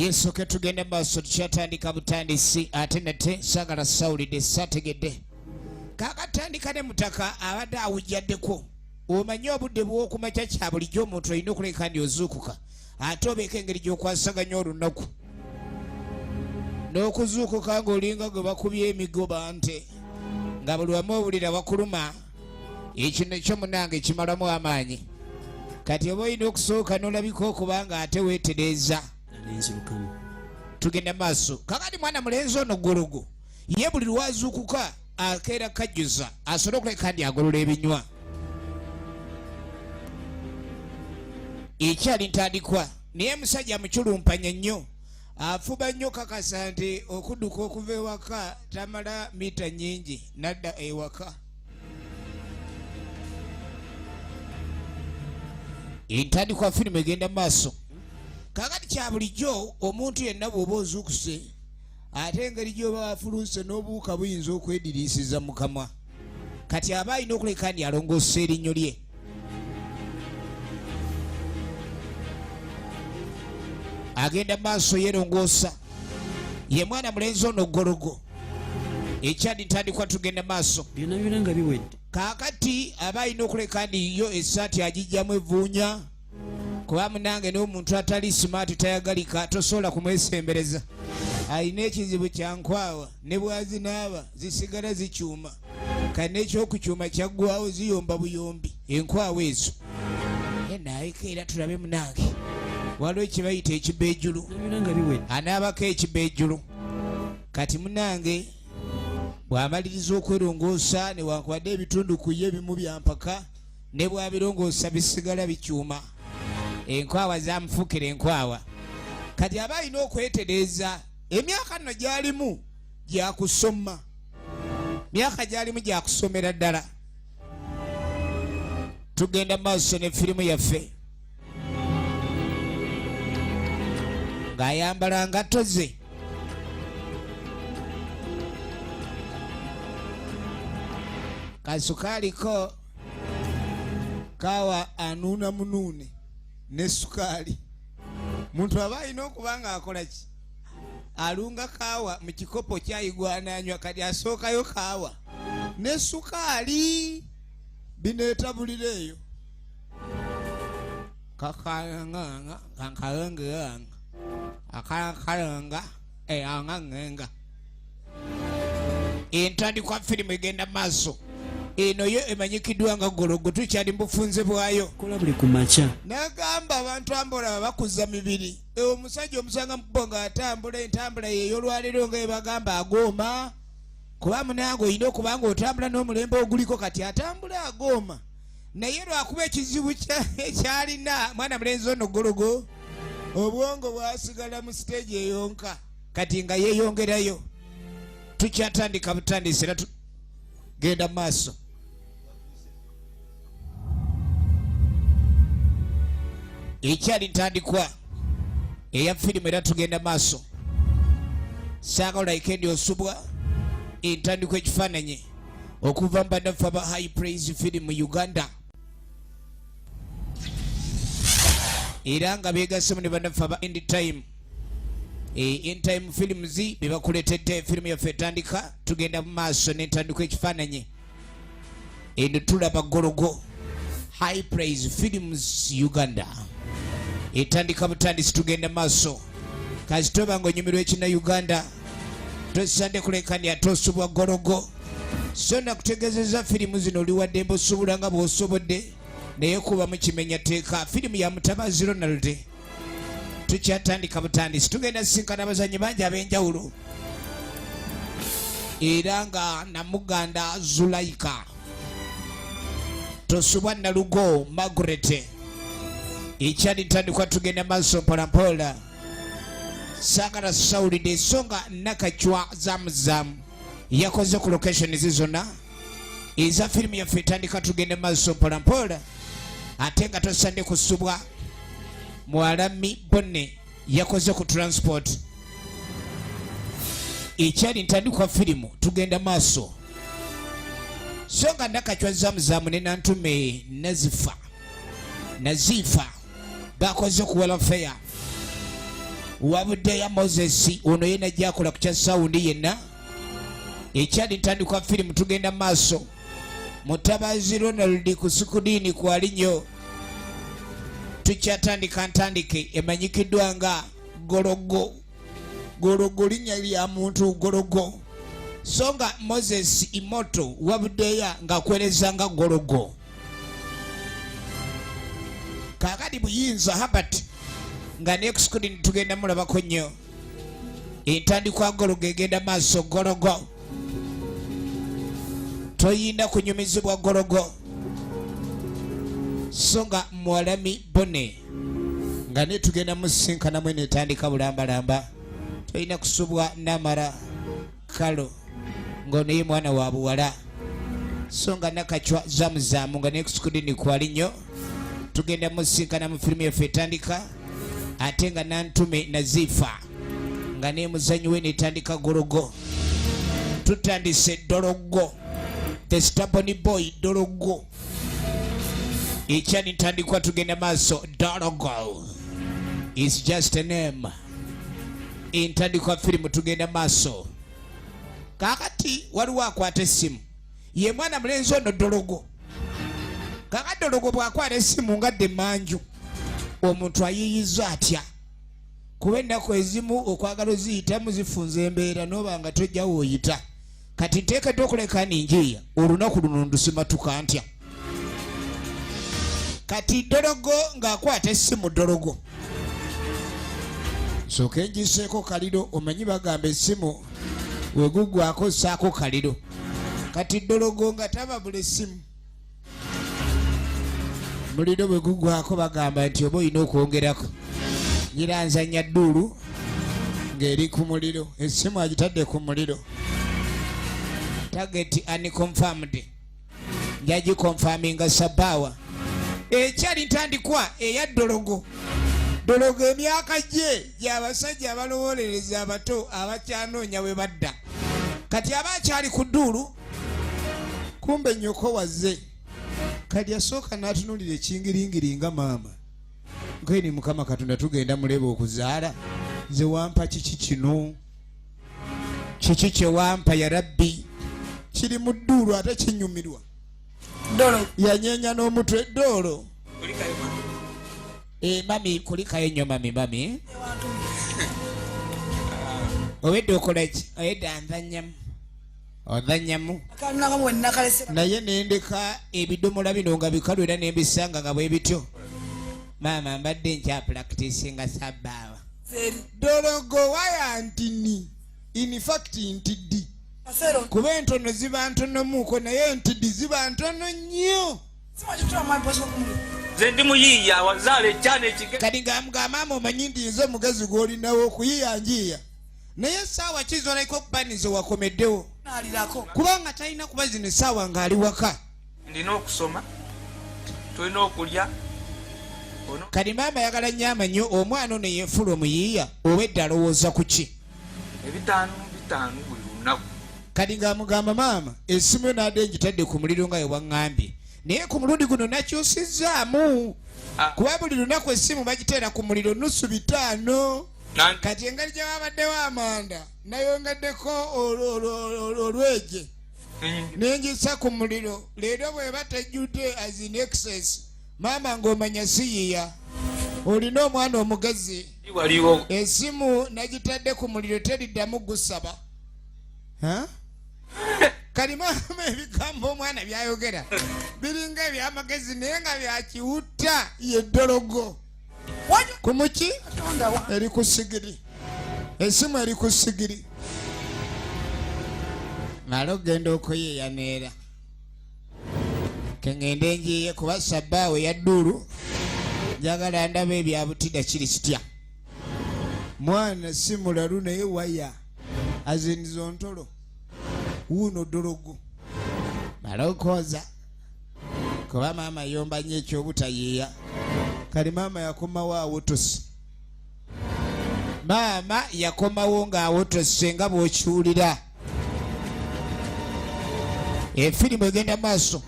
Yesu ke tugenda maaso tukyatandika butandisi ate nate sagala sawulidde sategedde kakatandika ne mutaka abadde awujjaddeko omanyi obudde bw'okumakya kya bulijjo omuntu olina okuleka ndi ozuukuka ate obeeko engeri gy'okwasaganya olunaku n'okuzuukuka ng'olinga gwe bakubye emigoba nte nga buli wamu owulira wakuluma ekino ekyo munange kimalamu amaanyi kati oba olina okusooka n'olabika okubanga ate weetereeza tugenda maaso kakati mwana mulenzi ono Dologo ye buli lwazuukuka akeera kajjuza asobole okuleka ndi agolola ebinywa ekyali ntandikwa naye musajja muculumpanya nnyo afuba nnyo kakasa nti okudduka okuva ewaka tamala mita nnyingi nadda ewaka entandikwa firimu egenda maaso kakati kya bulijjo omuntu yenna bw'oba ozuukuse ate engeri gy'oba afuluse n'obuwuka buyinza okwediriisiza mu kamwa kati aba alina okuleka ndi alongoosa erinnyo lye agenda maaso yerongoosa ye mwana mulenzi ono Dologo ekyali ntandikwa tugenda maaso byonna byonna nga biwedde kaakati aba alina okuleka ndi yo essaati agijjamu evvuunya kuba munange n'omuntu atali simaati tayagalika tosobola kumwesembereza alina ekizibu kya nkwawa ne bwazinaaba zisigala zikyuma kati n'ekyokukyuma kyaggwawo ziyomba buyombi enkwawa ezo naayika era tulabe munange waliwo ekibayita ekibejjulu anaabako ekibejjulu kati munange bw'amaliriza okwerongoosa newankubadde ebitundu ku ye ebimu byampaka ne bw'abirongoosa bisigala bikyuma enkwawa zamufuukira enkwawa kati aba alina okwetereeza emyaka nno gyalimu gyakusoma myaka gyalimu gyakusomera ddala tugenda maaso ne firimu yaffe ng'ayambala ngatto ze kasukaaliko kawa anuuna munuune ne sukaali muntu aba alina okuba nga akola ki alunga kawa mu kikopo kyayigwananywa kati asookayo kawa ne sukaali bineetabulira eyo kakanganga kankayangeyanga akakalanga anganganga entandikwa firimu egenda maaso eno yo emanyikiddwa nga Dologo tukyali mu bufunze bwayo kola buli kumakya nagamba abantu ambolaba bakuza mibiri omusajja omusanga mubo nga atambula entambula yeyolwaliro nga ebagamba agooma kuba munange olina okuba nga otambula n'omulembe oguliko kati atambula agooma naye lwakuba ekizibu ekyalina mwana mulenzi ono Dologo obwongo bwasigala mu siteegi eyonka kati nga yeeyongerayo tukyatandika butandisi era tugenda maaso ekyali ntandikwa eya firimu era tugenda maaso saagala olayike ndi osubwa entandikwa ekifaananyi okuva mu bannaffe aba high praise film Uganda era nga beegasemu ne bannaffe aba end time films be bakuleetedde firimu yaffe etandika tugenda mu maaso n'entandikwa ekifaananyi eno tulaba Dologo high praise films Uganda etandika butandisi tugenda maaso kasitoba ng'onyumirwa ekina Uganda tosande kuleka ndi ate osubwa Dologo so nakutegeezeza firimu zino oli wadde mbosubula nga bw'osobodde naye kuba mukimenyateeka firimu ya Mutabazi Ronald tukyatandika butandisi tugenda sinkana abazanyi bangi ab'enjawulo era nga Namuganda Zulaika tosubwa Nalugo Margaret ekyali ntandikwa tugenda maaso mpolampola saagala sawulidde ensonga nakacwa zamuzamu yakoze ku location zizona eza firimu yaffe etandika tugenda maaso mpolampola ate nga tosande kusubwa Mwalami Bonne yakoze ku transport ekyali ntandikwa firimu tugenda maaso so nga nakacwa zamuzamu ne Nantume Nazifa bakoze ku welfare wabudde ya Moses ono yena jakola ku kya saundi yenna ekyali ntandikwa firimu tugenda maaso Mutabazi Ronald ku sukudini kwali nnyo tukyatandika ntandike emanyikiddwa nga Dologo linnya lya muntu Dologo so nga Moses Imoto wabuddeya ng'akwereza nga Dologo kakati buyinza Herbert nga next screen tugenda mulabako nnyo entandikwa Dologo egenda maaso Dologo toyinda kunyumizibwa Dologo so nga mwalami Bone nga ne tugenda musinkana mwene etandika bulambalamba toyina kusubwa Namara Kalo ngono ye mwana wa buwala so nga Nakachwa Zamuzamu nga next screen kwali nnyo tugenda musinkana mu firimu yaffe etandika ate nga Nantume Nazifa nga ne muzanyi we netandika Dologo tutandise Dologo the stubborn boy Dologo ekyali ntandikwa tugenda maaso Dologo is just a name entandikwa firimu tugenda maaso kakati waliwo akwata essimu ye mwana mulenzi ono Dologo kakati Dologo bwakwata essimu ngadde manju omuntu ayiyiza atya kuba ennaku ezimu okwagala oziyitamu zifunza embeera noba nga tojja wooyita kati nteekedde okuleka ninjiya olunaku luno ndusimatuka ntya kati Dologo ng'akwata essimu Dologo sooka enjiseeko kaliro omanyi bagamba essimu wegugwako saako kaliro kati Dologo nga tababula essimu muliro bwe gugwako bagamba nti oba olina okwongerako nyiranzanya dduulu ng'eri ku muliro essimu agitadde ku muliro target unconfirmed njagikonfaminga sabawa ekyali ntandikwa eya Dologo emyaka gye gy'abasajja abalowolereza abato abakyanoonya we badda kati aba akyali ku dduulu kumbe nnyoko wazze kati yasooka n'atunuulira ekingiringiri nga maama nkeni Mukama Katonda tugenda muleba okuzaala nze wampa kiki kino kiki kye wampa ya Rabbi kiri mu dduulu ate kinyumirwa yanyeenya n'omutwe Dolo mami kulikayo nnyo mami owedde okola ki owedde anzannyamu ozannyamu naye nendeka ebidomola bino nga bikalu era nembisanga nga bwe bityo maama mbadde nkya practicinga sabbaawa Dologo waya ntini in fact ntiddi kuba entono ziba ntonomuuko naye ntiddi ziba ntono nnyo nze ndi muyiiya wazaala ekyana ekige kati nga maama omanyi nti nze omugazi gw'olinawo okuyiiya njiiya naye essaawa kizonaiko okubaniza wakomeddewo kubanga talina kuba zino essaawa ng'ali waka ndina okusoma tulina okulya kati maama ayagala nnyo amanyo omwana ono yeefula omuyiiya obwedda alowooza ku ki ebitaano buli lunaku kati ng'amugamba maama essimu yo naadde ngitadde ku muliro nga yewaŋŋambye naye ku mulundi guno nakyusizzaamu kuba buli lunaku essimu bagiteera ku muliro nusu 5 kati engeri gye babaddewo amanda nayongeddeko olweje nenjisa ku muliro leero bweba tejjudde as in excess maama ng'omanya siyiya olina omwana omugezi essimu nagitadde ku muliro teriddamu gusaba kali maama ebigambo omwana byayogera biringa ebyamagezi naye nga byakiwutta ye Dologo ku muki eri ku sigiri essimu eri ku sigiri ng'ala okugenda okuyiiya neera kengende njiiye kuba sabbaawe ya dduulu njagala ndaba ebyabutida kiri kitya mwana si mulalu naye waya azinizo ntolo wuuno Dologo malokooza kuba maama yomba nnyo ekyobutayiiya kali maama yakomawo awotose maama yakomawo ng'awotose nga bw'okiwulira efirimu egenda maaso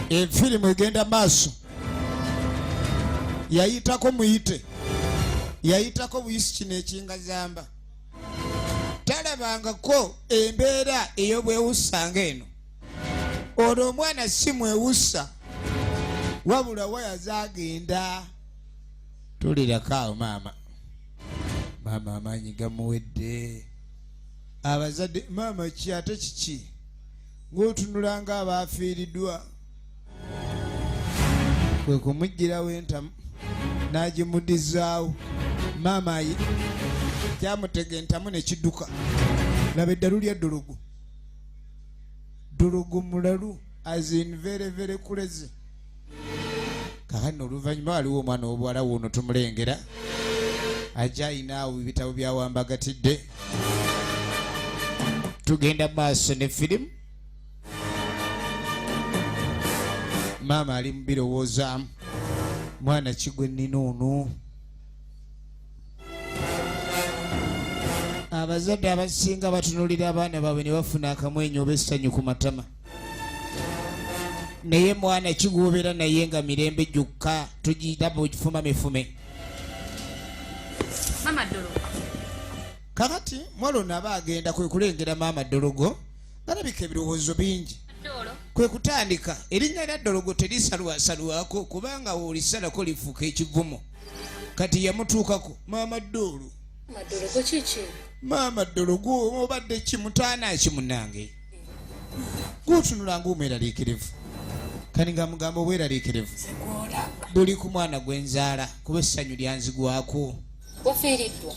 efirimu egenda maaso yayitako muyite yayitako buyisi kino ekingazamba talabangako embeera ey'obwewusa ng'eno olwo omwana si mwewusa wabula waya zagenda tulirako maama amaanyi gamuwedde abazadde maama kyate kiki ng'otunula nga abaafiiriddwa kwe kumugirawo entamu n'agimudizaawo maama kyamutega entamu nekidduka laba eddalu lya Dologo mulalu as in very very crazy kakano oluvannyuma waliwo omwana w'obuwala wuno tumulengera ajja ayinaawo ebitabo byawambagatidde tugenda maaso ne firimu maama ali mu birowoozaamu mwana kigwe nnina ono abazadde abasinga batunulira abaana baabwe ne bafuna akamwenyo oba essanyu ku matama naye mwana kigwobeera naye nga mirembe gyokka tugiyita bwekifuma mifume Mama Dologo kakati mwala ono aba agenda kwe kulengera maama Dologo galabika ebirowoozo bingi kwe kutandika erinnya lya Dologo terisalwasalwako kubanga wolisalako lifuuka ekivumo kati yamutuukako maama Dolo Dologo kiki maama Dologo obadde kimutaana kimunange gutunula ng'omweraliikirivu kani nga mugamba obweraliikirivu buli ku mwana gwenzaala kuba essanyu lyanzigwako wafiiriddwa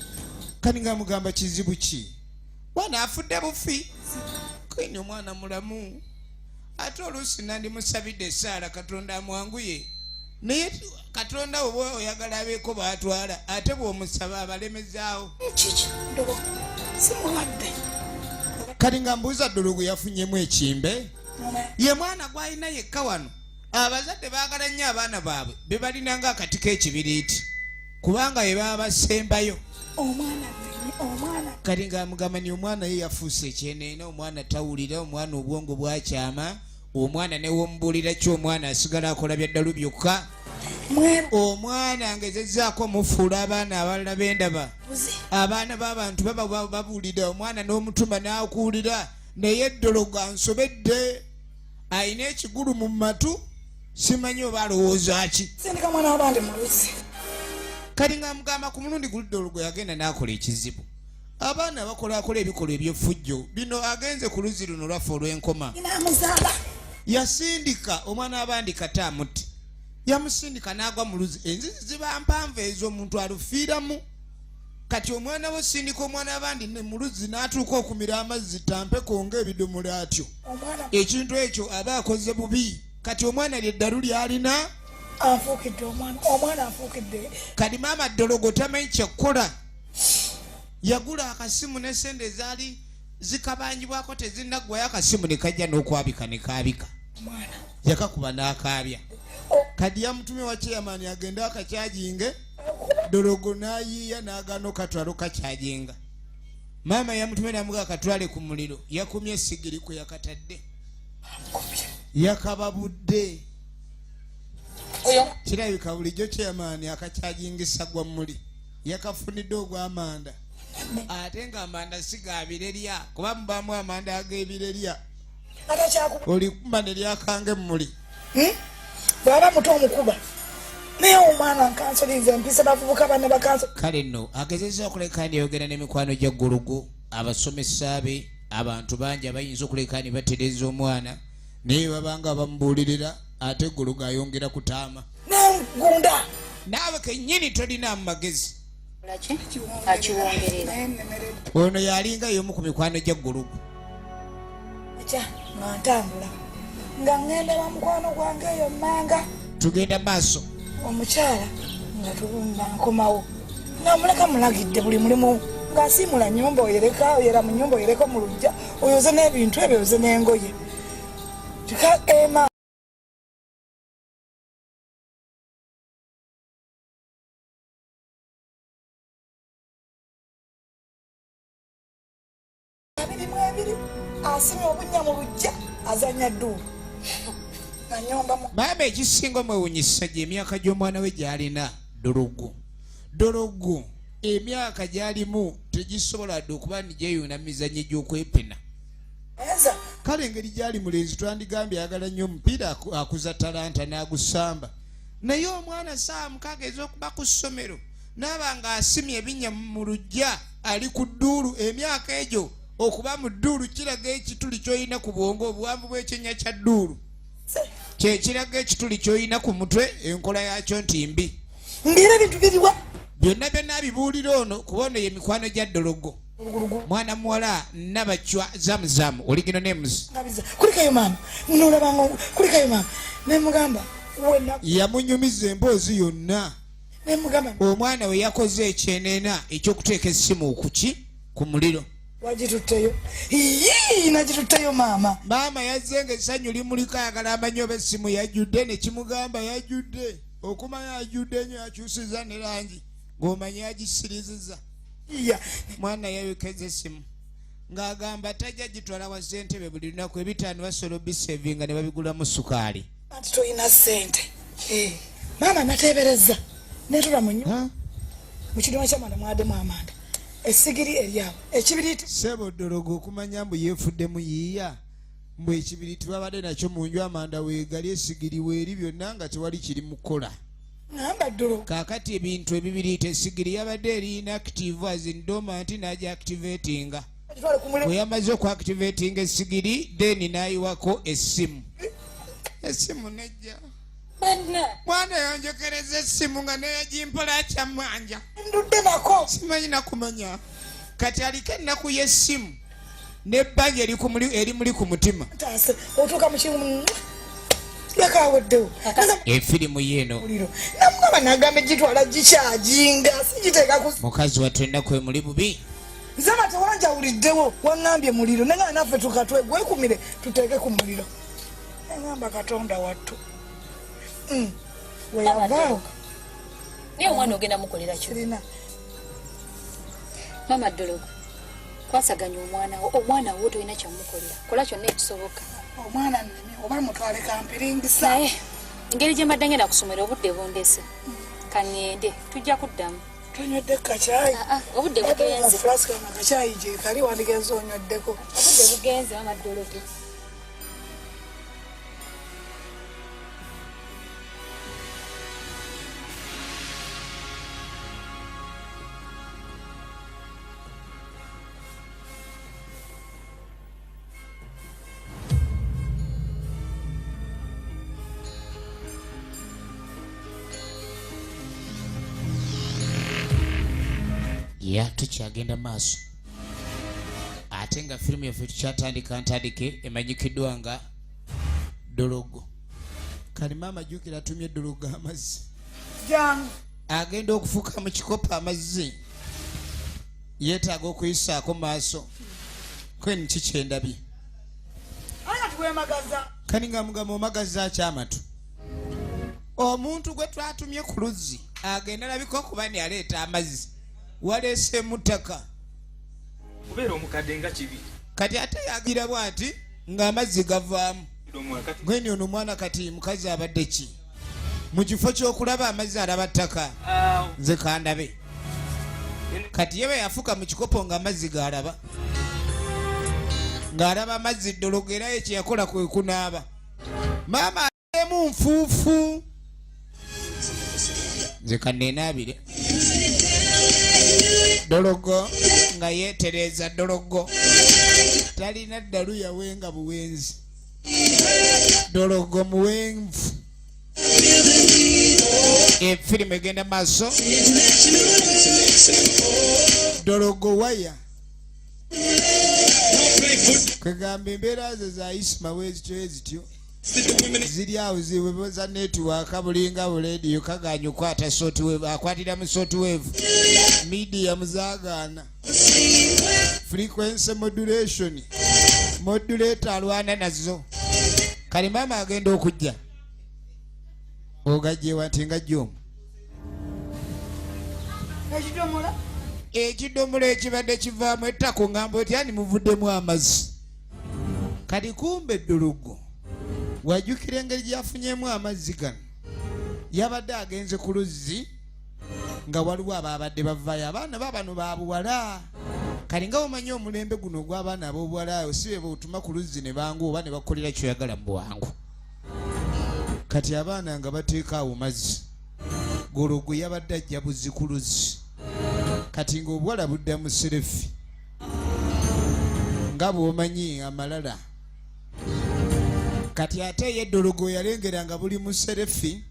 kani nga mugamba kizibu ki mwana afudde bufi kwini omwana mulamu ate oluusi nandimusabidde essaala Katonda amwanguye naye Katonda oba oyagala abeeko baatwala ate bw'omusaba abalemezaawo kiki Dologo simuwadde kati nga mbuuza Dologo yafunyemu ekimbe ye mwana gwalina yekka wano abazadde baagala nnyo abaana baabwe be balina nga akati k'ekibiriiti kubanga ye baba basembayo omwana kati nga mugamba ni omwana ye yafuuse ekyeneena omwana tawulira omwana obwongo bwakyama omwana newomubulira ki omwana asigala akola byaddalu byokka omwana ngezezzaako mufuula abaana abalala bendaba abaana b'abantu baba babuulira omwana n'omutuma n'akuwulira naye Dologo ansobedde ayina ekigulu mu matu simanyi oba alowooza ki sindika mwana wabandi muluzi kati nga mugamba ku mulundi guli Dologo yagenda n'akola ekizibu abaana bakola ebikolwa eby'effujjo bino agenze ku luzzi luno lwaffe olw'enkoma yasindika omwana abandi kati amutti yamusindika n'agwa mu luzzi enzizi ziba mpanvu ezo omuntu alufiiramu kati omwana we sindika omwana abandi ne mu luzzi n'atuuka okumira amazzi tampeko ng'ebidomola atyo ekintu ekyo aba akoze bubi kati omwana lyeddalu lyalina afuukidde omwana afuukidde kati maama Dologo tamanyi kyekkola yagula akasimu n'essente ezaali zikabanjibwako tezinnaggwayo akasimu ne kajja n'okwabika ne kaabika yakakuba n'akaabya kadi yamutumye wa chairman agenda akakyajinge Dologo n'ayiiya n'agaana okatwala okakyajinga maama yamutumye n'amuga akatwale ku muliro yakumye essigiri kwe yakatadde yakababudde kirabika bulijjo chairman akakyajingisa gwa muli yakafunidde ogw'amanda ate nga amanda sigabirerya kuba mubamu amanda ag'ebirerya oli kumba ne lyakange muli bwaba muto omukuba naye omwana nkansoliza empisa bavubuka banne bakanso kale nno agezezza okuleka ndiyogera n'emikwano gya Dologo abasomesa be abantu bangi abayinza okuleka ne batereza omwana naye babanga bamubuulirira ate Dologo ayongera kutaama nengunda naawe kennyini tolina mu magezi akiwongerera ono yalinga y'omu ku mikwano gya Dologo ekya nga ntambula nga ngenda wa mukwano gwange eyo mmanga tugenda maaso omukyala nga tulunda nkomawo namuleka mulagidde buli mulimu ng'asiimula nnyumba oyereka oyera mu nnyumba oyereka mu lujja oyoze n'ebintu ebyo oyoze n'engoye tika ema abirimu ebiri asimye obunnya mu lujja azanya dduulu maama ekisinga omwewunyisa gye emyaka gy'omwana we gy'alina Dologo emyaka gyalimu tegisobola dde okuba nigyeyoona mizannyo gy'okwepena. Kale engeri gyali mulenzi twandigambye ayagala nnyo omupiira akuza talanta n'agusamba. Naye omwana saa mukaaga ez'okuba ku ssomero n'aba ng'asimye ebinnya mu luggya ali ku dduulu. Emyaka egyo okuba mu dduulu kiraga ekituli ky'olina ku bwongo, obuwanvu bw'ekinnya kya dduulu kye kiraga ekituli ky'olina ku mutwe, enkola yakyo nti mbi. Ngera bintu biriwa byonna byonna bibuulira ono kuba ono ye mikwano gya Dologo, mwana muwala Nabachwa Zamuzamu oligino names. Kulikayo maama nolabanga kulikayo maama nemugamba wena yamunyumiza emboozi yonna. Nemugamba omwana we yakoze ekyenena ekyokuteeka essimu ku muliro. Wagitutteyo nagitutteyo maama. Maama yazze ng'essanyu limuliko ayagala amanyi oba essimu yajjudde, ne kimugamba yajjudde. Okumanya yajjudde nnyo yakyusiza ne langi ng'omanyi yagisiriziza. Mwana yayokeza essimu ng'agamba tajja gitwala wa ssentebe buli lunaku ebitaano basobola bisevinga ne babigulamu sukaali. Anti toyina ssente. Maama nateeberezza netula mu nnyumba mu kidomo ky'amanda mwaddemu amanda. Essigiri eryawo ekibiriiti Ssebo Dologo okumanya mbu yeefuddemu yiiya mbu ekibiriiti babadde nakyo mu nju amanda weegali essigiri weeri byonna nga tewali kiri mu kukola. Ngamba Dologo kaakati ebintu ebibiriiti essigiri yabadde eri inactive as in dormant n'agiactivatinga. Bwe yamaze okuactivatinga essigiri then n'ayiwako essimu. Essimu nejja. Mwana yanjokereza essimu nga neyagimpola kyamwanja. Ndudde nako. Simanyi nakumanya. Kati aliko ennaku y'essimu n'ebbanja eri muli ku mutima. Otuuka mu kimu yakaweddewo. Efirimu yeeno. Namugamba nagamba gitwala gikyajinga sigiteeka ku. Mukazi wattu ennaku emuli bubi. Nzaba tewanjawuliddewo wangambye muliro nenga naffe tukatwegwekumire tuteeke ku muliro. Ngamba Katonda wattu. Weyavaawo niye omwana ogenda mukolera kirina. Mama Dologo kwasaganya omwana wo tolina kyamukolera kola kyonna ekisoboka. Omwana nneme oba mutwale kampiringisa. Naye engeri gye mbadde ngenda kusomera obudde bundese kangende tujja kuddamu. Tonywedde kacaayi? Obudde bugenze. Flask nga kacaayi gye kali wandigenze onyweddeko. Obudde bugenze Mama Dologo. Tukyagenda maaso ate nga firimu yaffe tukyatandika ntandike emanyikiddwa nga Dologo. Kali maama jjukira atumye Dologo amazzi agenda okufuka mu kikopo amazzi yeetaaga okuyisaako maaso kweni kikyendabye kani nga mugamba omagaza akyamatu omuntu gwe twatumye ku luzzi agenda labika okuba ni aleeta amazzi waleese mutaka kubeera omukadde nga kibi kati ate yagira bwati ng'amazzi gavaamu gweni ono omwana kati mukazi abadde ki mu kifo ky'okulaba amazzi alaba ttaka nze kandabe kati ye bwe yafuka mu kikopo ng'amazzi g'alaba ng'alaba amazzi Dologo era ye kye yakola kwe kunaaba maama alemu nfuufu nze kanneenaabire Dologo nga yeetereza Dologo talina ddalu yawenga buwenzi Dologo muwenvu efirimu egenda maaso Dologo waya kwegamba embeera ze za isima wezityo ziri awo ziwe za netiwaaka bulinga bulediyo kaganya okwata softwave akwatira mu softwave medium zaagaana frequency modulation modulator alwana nazo kali maama agenda okujja ogajjewa nti nga jjomu ekidomola ekibadde kivaamu ettako ngamba oti ani muvuddemu amazzi kati kumbe Dologo wajjukira engeri gyafunyemu amazzi gano yabadde agenze ku luzzi nga waliwo ababadde bavaayo abaana babano babuwala kali nga omanyi omulembe guno ogw'abaana ab'obuwala osibe bwotuma ku luzzi ne bangu oba ne bakolera kyoyagala mu bwangu kati abaana nga bateeka awo mazzi Dologo yabadde ajja buzzi ku luzzi kati ng'obuwala budda mu serefi nga bw'omanyi amalala kati ate ye Dologo yalengera nga buli mu serefi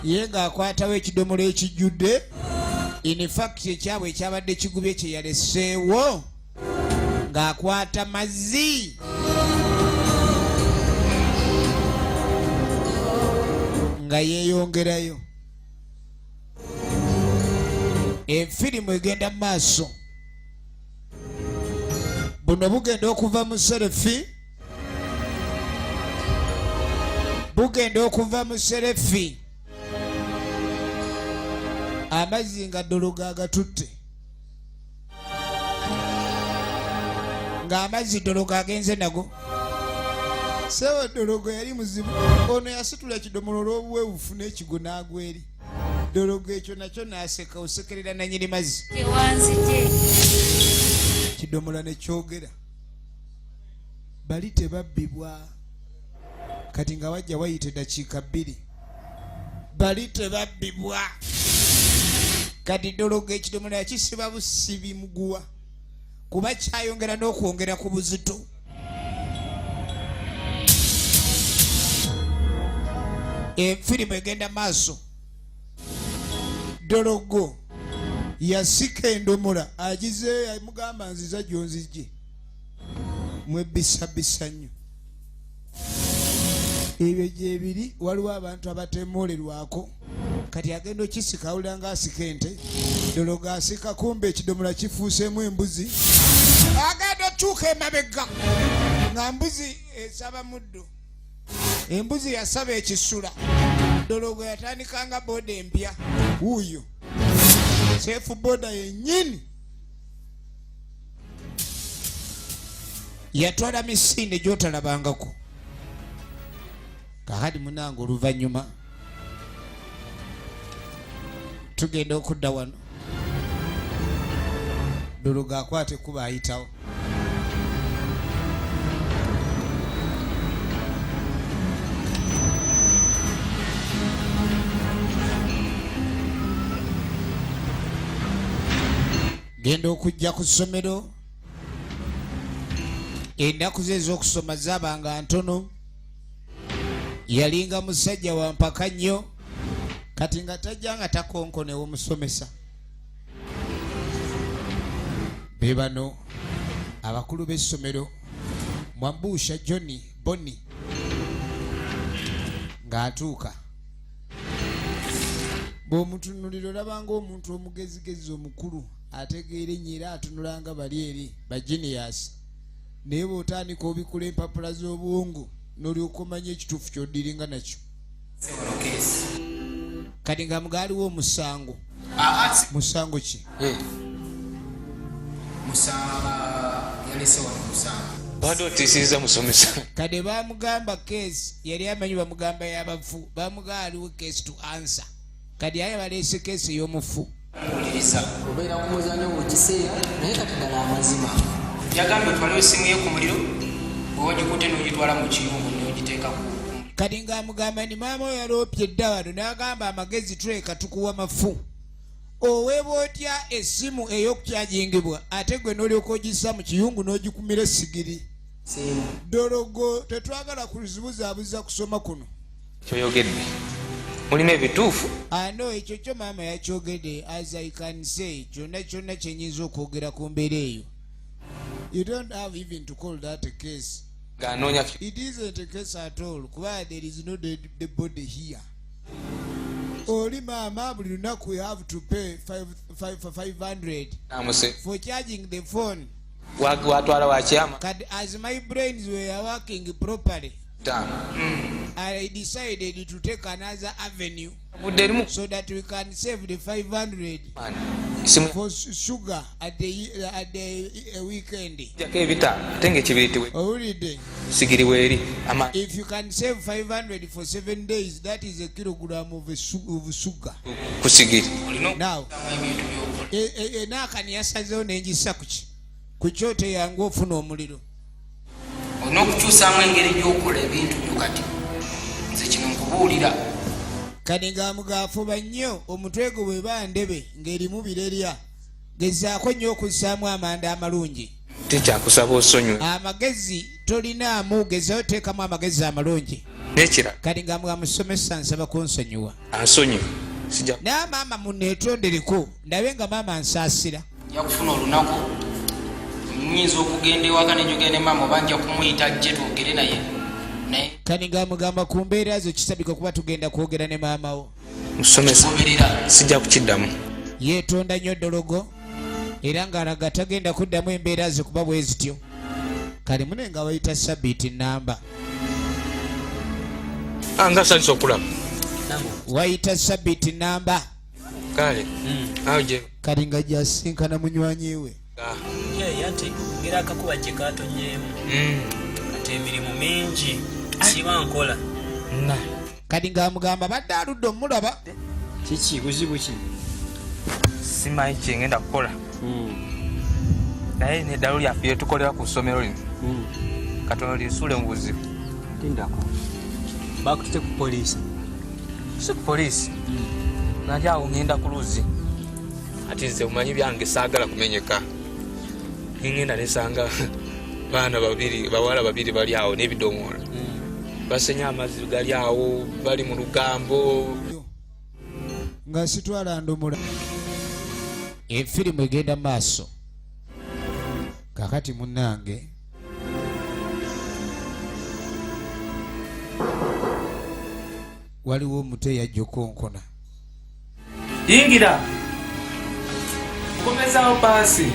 ye ng'akwatawo ekidomola ekijjudde in fact ekyabwe ekyabadde kigubye kye yaleseewo ng'akwata mazzi nga yeeyongerayo efirimu egenda mu maaso buno bugenda okuva mu serefi amazzi nga Dologo agatutte ng'amazzi Dologo agenze nago sewa Dologo yali muzibu ono yasitula ekidomola olw'obuweewufu n'ekigo n'agweri Dologo ekyo nakyo n'aseka osekerera na nyini mazzi kidomola ne kyogera bali tebabbibwa kati nga wajja wayita eddakiika 2 bali tebabbibwa kati Dologo ekidomola yakisiba busibi muguwa kuba kyayongera n'okwongera ku buzito efirimu egenda maaso Dologo yasika endomola agize amugamba nziza gyonzijje mwebbisabisa nnyo ebyo gyebiri waliwo abantu abatemolerwako kati agenda okisika awulira nga asika ente Dologo asika kumbe ekidomola kifuuseemu embuzi agenda okyuka emabega nga mbuzi esaba muddo embuzi yasaba ekisula Dologo yatandikanga boda empya wuuyo seefu boda yennyini yatwala misinde gy'otalabangako kakati munange oluvannyuma tugenda okudda wano Dologo akwate kuba ayitawo genda okujja ku ssomero ennaku ze ez'okusoma zaabanga ntono yalinga musajja wa mpaka nnyo kati nga tajja nga takonkonewo omusomesa be bano abakulu b'essomero Mwambusha Johnny Boni ng'atuuka bw'omutunuliro olabanga omuntu omugezigezi omukulu ategeera ennyo era atunulanga bali eri bagenius naye bw'otandika obikula empapula z'obuwungu n'olyoka omanya ekituufu ky'oddiringa nakyo kati nga mugaaliwo omusango musango ki bado otisiza musomesa kade bamugamba case yali amanyi bamugamba yabafu bamugaaliwo case to answer kadi aye baleese case ey'omufu obeera ku muzanyo mukiseera naye kati ddala amazima yagambye otwale essimu ye ku muliro bwewagikutte n'ogitwala mu kiyungu n'ogiteeka ku kati ng'amugamba ni maama oyo yaloopye edda wano n'agamba amagezi tuleka tukuwa mafu oweebwa otya essimu ey'okukyajingibwa ate gwe n'olyoka ogissa mu kiyungu n'ogikumira essigiri Dologo tetwagala kuzibuzaabuza kusoma kuno kyoyogedde mulina ebituufu ano ekyo kyo maama yakyogedde as I can say kyonna kyenyinza okwogera ku mbeera eyo you don't have even to call that a case ng'anoonya it isn't a case at all kuba there is no dead body here oli maama buli lunaku we have to pay 500 for charging the phone watwala wakyama as my brains were working properly I decided to take another avenue so that we can save the 500 for sugar at the weekend. If you can save 500 for 7 days, that is a kilogram of sugar. Now, nakani yasazeho n'engisa ku kyoto yangu ofuna omuliro. Onokukyusamu engeri gy'okola ebintu byo kati. Nze kino nkubuulira. Kani ngaafuba nnyo omutwe gwe bwe bandebe ng'erimu birerya. Gezaako nnyo okussaamu amanda amalungi. Tikyakusaba osonyiwe. Amagezi tolinaamu, gezaayo teekamu amagezi amalungi. N'ekirala. Kati musomesa nsaba kunsonyiwa. Ansonyiwe. Maama muneetondereko ndabe nga maama ansaasira. Yakufuna olunaku nyinza okugenda ewaka nenjogera ne maama oba nja kumuyita ajje twogere naye. Kani mugamba ku mbeera zo kisabika kuba tugenda kwogera ne maama wo. Musomesa sijja kukiddamu. Yeetonda nnyo Dologo era ng'alaga tagenda kuddamu embeera ze kuba bwe zityo. Kali mune nga wayita sabbiiti nnamba. Nga salisa okulaba. Wayita sabbiiti nnamba. Kale. Aje. Kali nga gyasinkana munywanyi we. Yate ngira akakuba gye katonyeemu. Ate emirimu mingi siba nkola. Kali ng'amugamba badde aludde omulaba. Kiki buzibu ki? Simanyi kye ngenda kukola. Naye n'eddalu lyaffe lye tukolera ku ssomero lino. Katono liisuule mu buzibu. Tindako. Bakutute ku poliisi. Si ku poliisi. Nali awo ngenda ku luzzi. Ati nze mumanyi byange saagala kumenyeka. Ngenda nesanga bawala babiri bali awo n'ebidomola. Basenya amazzi gali awo bali mu lugambo. Nga sitwala ndomola. Efirimu egenda maaso. Kakati munnange. Waliwo omuteeya Jokonkona. Yingira. Komezawo paasi.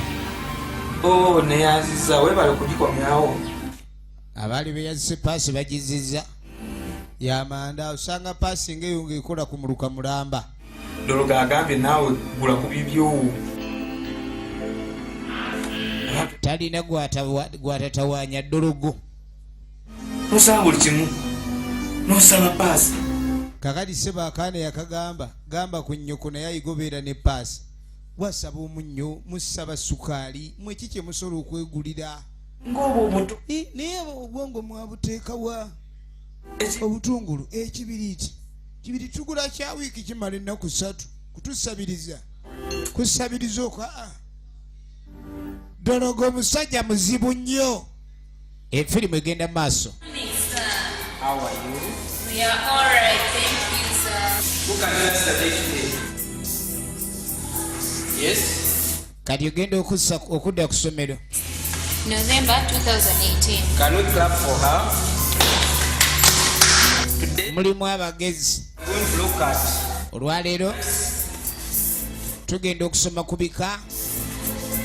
Neyanziza webale kugikomyawo. Abaali beyazise paasi bagizizza. Yamanda osanga paasi ng'eyo ng'ekola ku muluka mulamba. Dologo agambye naawe gula ku bibyo. Talina gwatatawaanya Dologo. Nosaba buli kimu. Nosaba paasi. Kakati seba akaana yakagamba gamba ku nnyoko naye ayigobeera ne paasi. Wasaba omunnyo, musaba sukaali, mwe kiki musobola okwegulira. Ng'obwo obuto. Naye obwongo mwabuteekawa. Obutungulu ekibiriiti. Kibiriiti tugula kya wiiki kimala ennaku 3 kutusabiriza. Kusabiriza Dologo musajja muzibu nnyo. Efirimu egenda maaso. How are you? We are all right, thank you, sir. Who can answer the date today? Yes? Kati ogenda okudda ku ssomero. November 2018. Can we clap for her? Today Mulimu abagezi. we're going to look at Olwaleero tugenda okusoma ku bika.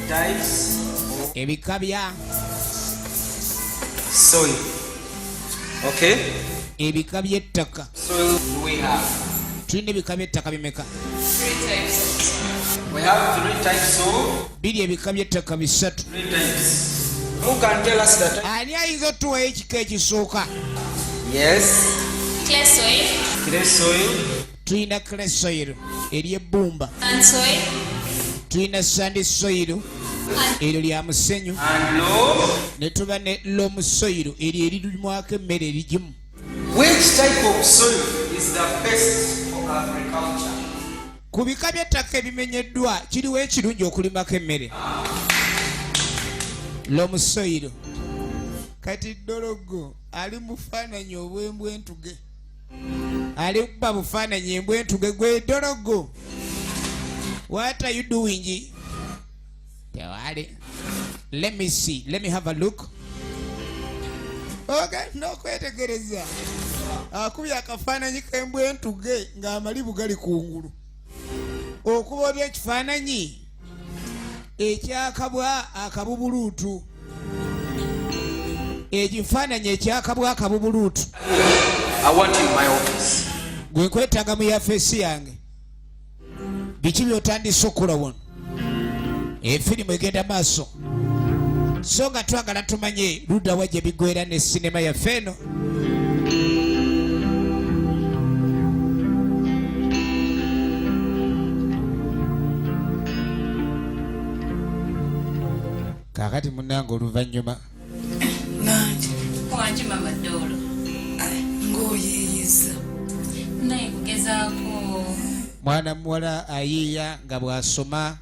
types of Ebika bya. soil. Okay? Ebika by'ettaka. Soil we have. Tulina ebika by'ettaka bimeka? 3 types of soil. We have 3 types of Biri ebika by'ettaka 3. 3 types. Who can tell us the type? Ani ayinza otuwayo ekika ekisooka? Yes. Clay soil, Clay soil. Tulina clay soil ery'ebbumba. sand soil, Tulina sandy soil eryo lya musenyu. And low. Ne tuba ne loam soil eryo eririmwako emmere erigimu. Which type of soil is the best for agriculture? Ku bika by'ettaka ebimenyeddwa kiriwo ekirungi okulimako emmere. Loam soil. Kati Dologo ali mufaananyi obwembwentuge. Ali kuba bufaananyi embwentuge gwe Dologo. What are you doing? Tewali. Let me see. Let me have a look. Okay, no kwetegereza. Akubya akafaananyi k'embwentuge ng'amalibu gali kungulu. Okuba oli ekifaananyi ekyakabwa akabubuluutu. Ekifaananyi ekyakabwa akabubuluutu. I want in my office. Gwe nkwetaaga mu yafeesi yange. Biki by'otandise okukola wano? efirimu egenda maaso so nga twagala tumanye luddawa gye bigwera ne sinema yaffe eno. Kakati munange oluvannyuma nange wangi mama Dolo ng'oyeeyeza naye kugezaako mwana muwala ayiiya nga bw'asoma.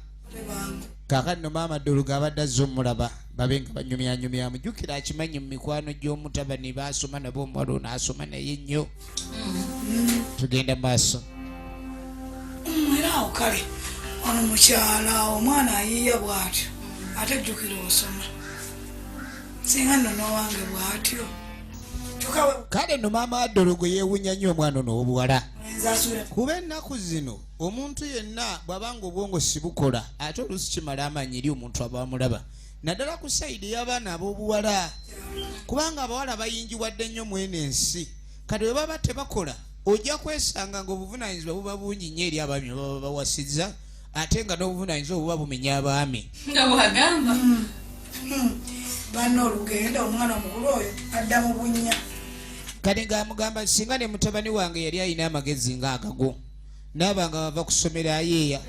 Kakati no maama Dologo abadde azze omulaba babe nga banyumyanyumya mujjukira akimanyi mu mikwano gy'omutabani baasoma nabo omuwala ono asoma naye nnyo. Tugenda maaso. era awo kale ono mukyala omwana ayiiya bw'atyo ate jjukira osoma singa nno n'owange bw'atyo Kale no maama Dologo yeewunya nnyo omwana ono ow'obuwala kuba ennaku zino omuntu yenna bw'abanga obwongo sibukola ate oluusi kimala amaanyi eri omuntu aba amulaba naddala ku sayidi y'abaana ab'obuwala kubanga abawala bayingiwadde nnyo mweno ensi kati bwe baba tebakola ojja kwesanga ng'obuvunaanyizibwa buba bungi nnyo eri abaami baba bawasizza ate nga n'obuvunaanyizibwa buba bumenya abaami nga bwagamba banna olugenda omwana omukulu oyo adda mu bunnya kati ng'amugamba singa ne mutabani wange yali alina amagezi ng'agago naabanga bava kusomera ayeeya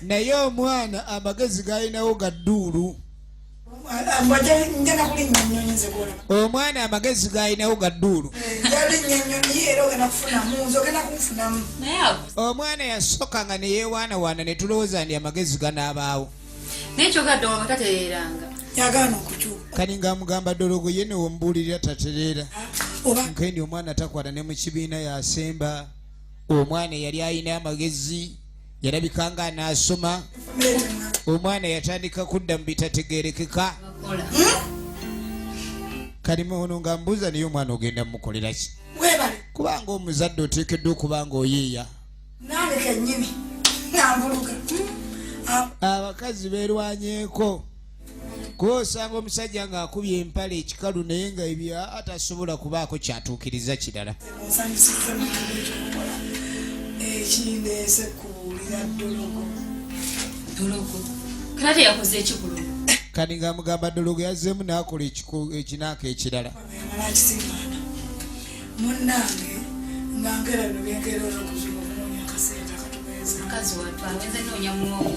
naye omwana amagezi g'alinawo gadduulu. njana kulinnya ennyonyi nzegola omwana amagezi g'alinawo gadduulu. jalinnya ennyonyi era ogenda kufunamu nze ogenda kunfunamu naye omwana yasookanga ne yeewaanawaana ne tulowooza ndi amagezi ganaabaawo naye kyokka Dolo tatereeranga yagaana okukyuka kani ng'amugamba Dologo ye newomubuulirira tatereera oba nkendi omwana takwata ne mu kibiina yasemba omwana yali alina amagezi yalabikanga anaasoma omwana yatandika kudda mu bitategeerekeka kalima ono nga mbuuza naye omwana ogenda mumukolera ki webale kubanga omuzadde oteekeddwa okuba nga oyiiya nange kennyini nambuluga abakazi beerwanyeeko kuba osanga omusajja ng'akubye empale ekikalu naye nga ebya atasobola kubaako kyatuukiriza kirala. onsanyusiza mukibu ekyokukola ekindeese kubuulira Dologo kala teyakoze ekikulu kani ng'amugamba Dologo yazzeemu n'akola ekinaaka ekirala. malakisiŋŋaana munnange nga nkera bino byenkeera okuzuba okunoonya akaseera katubeeza mukazi wattu awenza noonya muwogo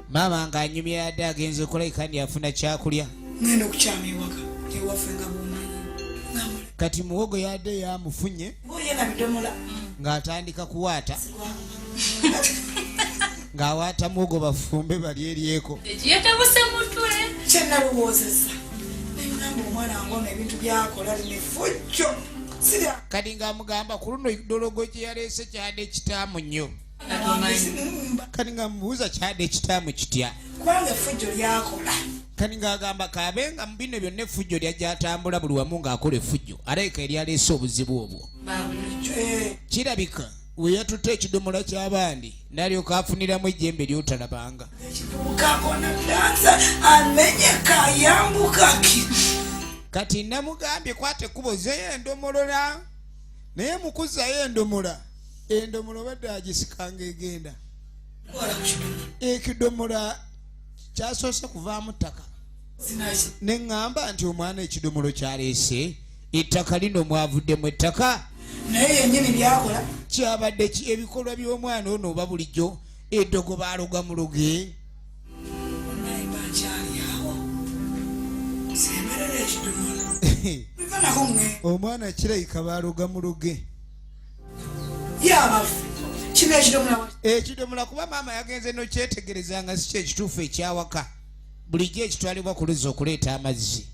maama ng'anyumya yadde agenze okulai kandi afuna kyakulya ngenda okukyama ewaka ewaffe nga bumanyi kati muwogo yadde yamufunye oyena bidomola ng'atandika kuwaata ng'awaata muwogo bafumbe bali eryeko yetabuse mutwe kyenalowoozeza nengamba omwana wange ono ebintu byakola linefujjo sirya kati ng'amugamba ku luno Dologo gye yaleese kyadde ekitaamu nnyo kati ng'amubuuza kyadde ekitaamu kitya kubanga effujjo lyakola kani ng'agamba kabenga mu bino byonna effujjo lyajjatambula buli wamu ng'akola effujjo alabika eryaleese obuzibu obwo kirabika we yatutte ekidomola ky'abandi n'alyoka afuniramu ejjembe ly'otalabanga ekidubukakona dansa amenyeka ayambukaki kati namugambye kwate ekkubo zeyo endomolola naye mukuzzayo endomola obadde agisikanga egenda ekidomola kyasoose kuvaamu ttaka neŋŋamba nti omwana ekidomolo kyaleese ettaka lino mwavuddemu ettaka naye yennyini byakola kyabadde ebikolwa by'omwana ono oba bulijjo eddogo baaloga muloge naye bankyalyawo semberera ekidomola bivanako mwe omwana kirayika baaloga muloge yabaffe kiba ekidomola ekidomola kuba maama yagenze nokyetegereza nga si kyekituufu ekyawaka bulijjo ekitwalibwa ku luzzi okuleeta amazzi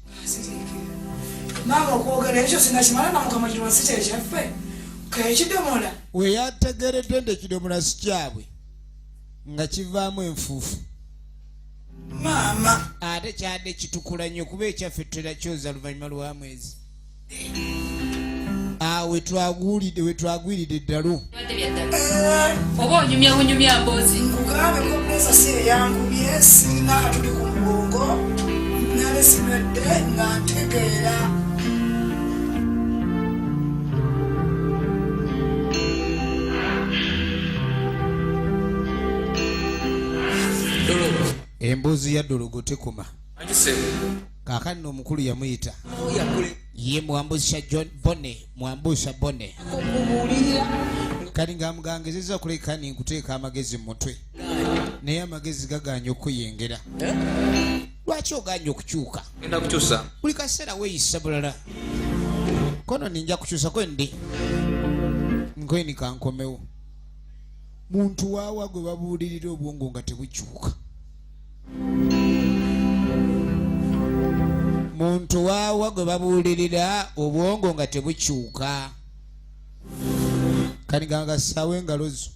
maama okwogera ekyo singa kimala namukama kidomola si kyekyaffe kekidomola we yategeredde nti ekidomola si kyabwe nga kivaamu enfuufu maama ate kyadde kitukula nnyo kuba ekyaffe tuterakyoza luvannyuma lwa mwezi wetwagwiridde eddalu oba onyumya mboozi nkugambe komesa si eyankubye sirina tuli ku mugongo nale sinedde nga ntegeera Dologo embuzi ya Dologo tekuma Ajise. kakani n'omukulu yamuyita ye mwambusha John Bone mwambusha Bone kali ngamugangezeza kulekani nkuteeka amagezi mu mutwe naye amagezi gaganya okuyengera lwaki oganya okukyuka Ngenda kukyusa. buli kaseera weeyisa bulala kono ninja kukyusa kwendi nkweni kankomewo muntu waawa gwe babuulirira obwongo nga tebukyuka muntu waawa gwe babuulirira obwongo nga tebukyuka kani gagasaawo engalo zo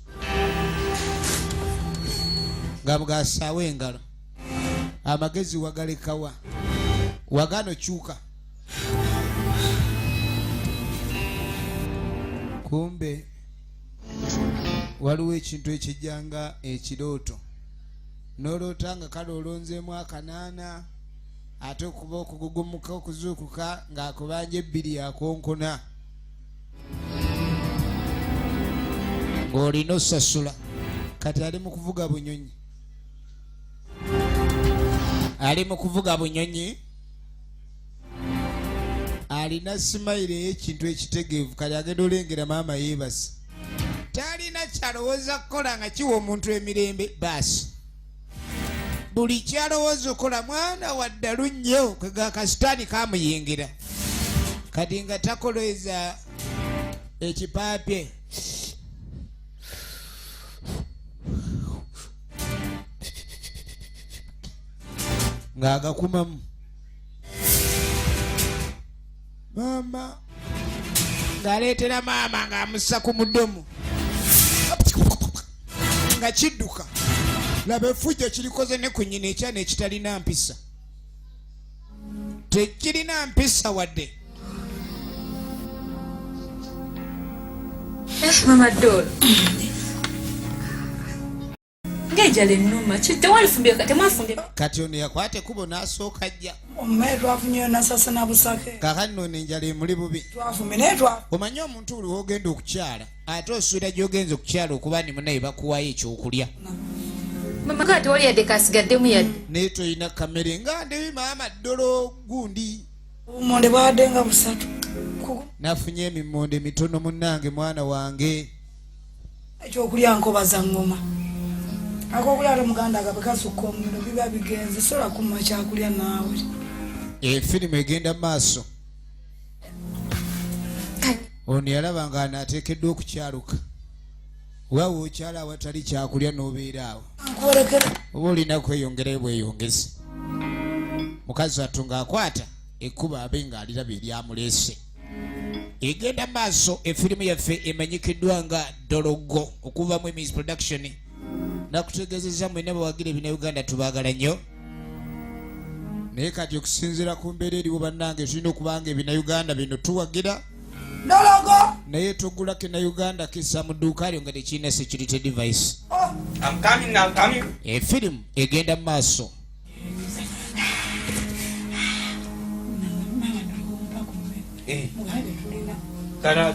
gamugasaawo engalo amagezi wagalekawa wagano kyuka kumbe waliwo ekintu ekijjanga ekirooto n'oloota nga kale olonzeemu akanaana ate okuba okugugumuka okuzuukuka ng'akubanja ebbiri yakonkona ng'olina osasula kati ali mu kuvuga bunyonyi alina simayiro ey'ekintu ekitegeevu kali agenda olengera maama yeebase talina kyalowooza kukola nga kiwa omuntu emirembe baasi buli kyalowooza okukola mwana waddalu nnyo kwega kasitaani kamuyingira kati nga takoleza ekipaapye ng'agakumamu maama ng'aleetera maama ng'amussa ku mudomo nga kidduka laba effujjo kirikoze ne ku nnyina ekyana ekitalina mpisa tekirina mpisa wadde Mama Dolo. Ngejale nnuma tewalifumbye kati ono yakwate kubo n'asooka ajja omumaye twafunyeyo nasasa na busake kakati nno enjala emuli bubi twafumbe naye omanyi omuntu buli wogenda okukyala ate osuubira gy'ogenza okukyala okuba ni munaye bakuwaayo ekyokulya mama kati tewali yadde kasigaddemu yadde naye toyina kamere nga ndebi maama Dolo gundi obumonde bwadde nga busatu nafunye emimonde mitono munnange mwana wange ekyokulya nkobaza ngoma akokulya ate muganda agabe kasukka omuliro biba bigenze sola kumma kyakulya naawe efirimu egenda mu maaso ono yalaba nga anaateekeddwa okukyaluka waawe okyala awatali kyakulya n'obeera awo oba olina kweyongerayo bweyongezi mukazi wattu ng'akwata ekkuba abe ng'aliraba eryamuleese egenda mu maaso efirimu yaffe emanyikiddwa nga Dologo okuva mu Emmys Production nakutegeezezza mwena bawagira ebina Uganda tubaagala nnyo naye kati okusinziira ku mbeera eriwo bannange tulina okubanga ebina Uganda bino tuwagira Dologo naye tugula kina Uganda kisa mu dduuka lyo nga tekirina security device I'm coming. efirimu egenda mu maaso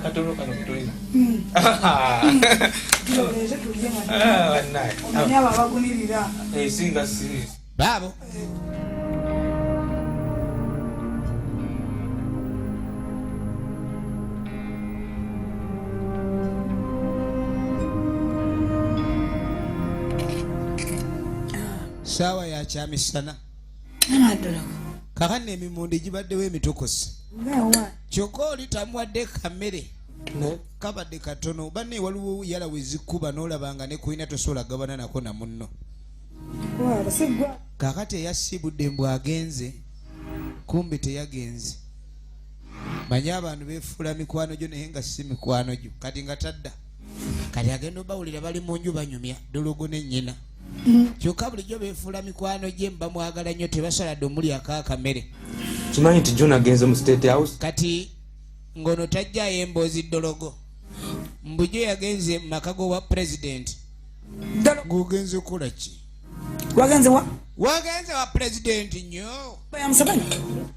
Katolo kano kutulina. omanya abo abagunirira Singa serious. baabo saawa ya kyamisana kakati emimonde gibaddewo emitokose kyokka oli tamuwadde kamere kabadde katono banne waliwo yala wezikuba n'olabanga ne kulina tosobola gabana nako na munno kakati eyasibudde mbw agenze kumbi teyagenze manyi abantu beefuula mikwano gyo naye nga si mikwano gyo kati nga tadda kati agenda obawulira bali mu nju banyumya Dologo ne nnyina kyokka bulijjo beefuula mikwano gye mbamwagala nnyo tebasaladde omuli akakamere Kimanyi nti John agenze mu State House. kati ngono tajjayo emboozi Dologo mbujjo yagenze mu maka g'owa president ng'ogenze kukola ki wagenze wa president nnyo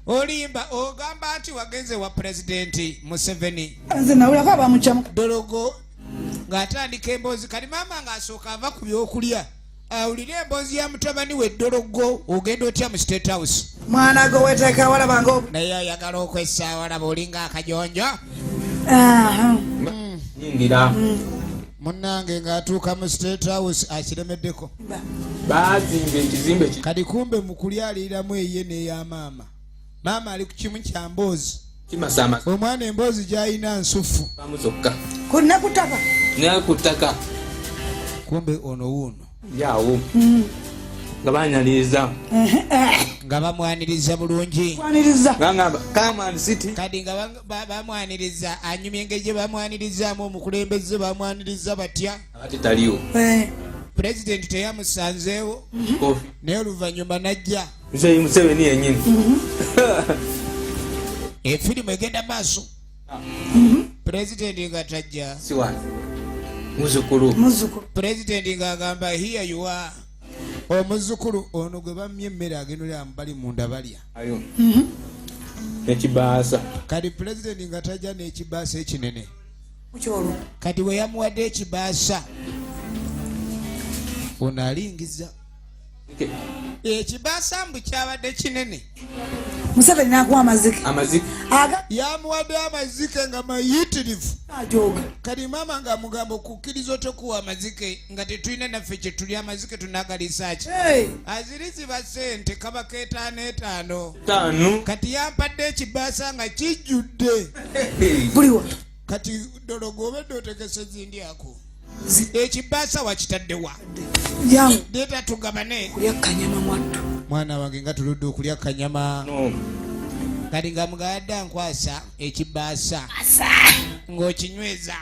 olimba ogamba nti wagenze wa president Museveni nze nawulako abamucamu Dologo ng'atandika emboozi kali maama ng'asooka ava ku byokulya awulire emboozi ya mutabani we Dologo ogenda otya mu State House mwana go weteeka walabanga naye oyagala okwessa walaba olinga akajonjo nyingira munnange ng'atuuka mu State House akiremeddeko bazimba ekizimbe kati kumbe mu kulyaliramu eye n'eyamaama maama ali ku kimu kya mboozi kimasamasa omwana emboozi gy'alina nsufu bamuzokka kunna kutaka naye ku ttaka kumbe ono wuuno yawo nga banyaliriza nga bamwaniriza bulungi kwaniriza gangamba kamani city kati nga bamwaniriza anyumya engeri gye bamwanirizaamu omukulembeze bamwaniriza batya abati taliwo pulezidenti teyamusanzeewo kofi naye oluvannyuma najja Museveni Museveni yennyini efirimu egenda maaso pulezidenti nga tajja siwani muzukulu pulezidenti ng'agamba here you are omuzukulu ono gwe bamye emmere agendolera mubali munda balya ayo ekibaasa kati pulezidenti nga tajja n'ekibaasa ekinene mukyolo kati we yamuwadde ekibaasa ono alingiza ekibaasa mbu kyabadde kinene Museveni n'akuwa amazike yamuwadde amazike nga mayitirivu ajoga kati maama ng'amugamba okukkiriza otokuwa amazike nga tetulina naffe kye tuli amazike tunagaliisa ki aziriziba ssente kaba keetaano kati yampadde ekibaasa nga kijjudde buliwa kati Dologo obedde otegese zindyako ekibaasa wakitaddewa jangu leeta tugabane kulya kanyama mwattu mwana wange nga tuludde okulya kanyama kati nga mugadde ankwasa ekibaasa ng'okinyweza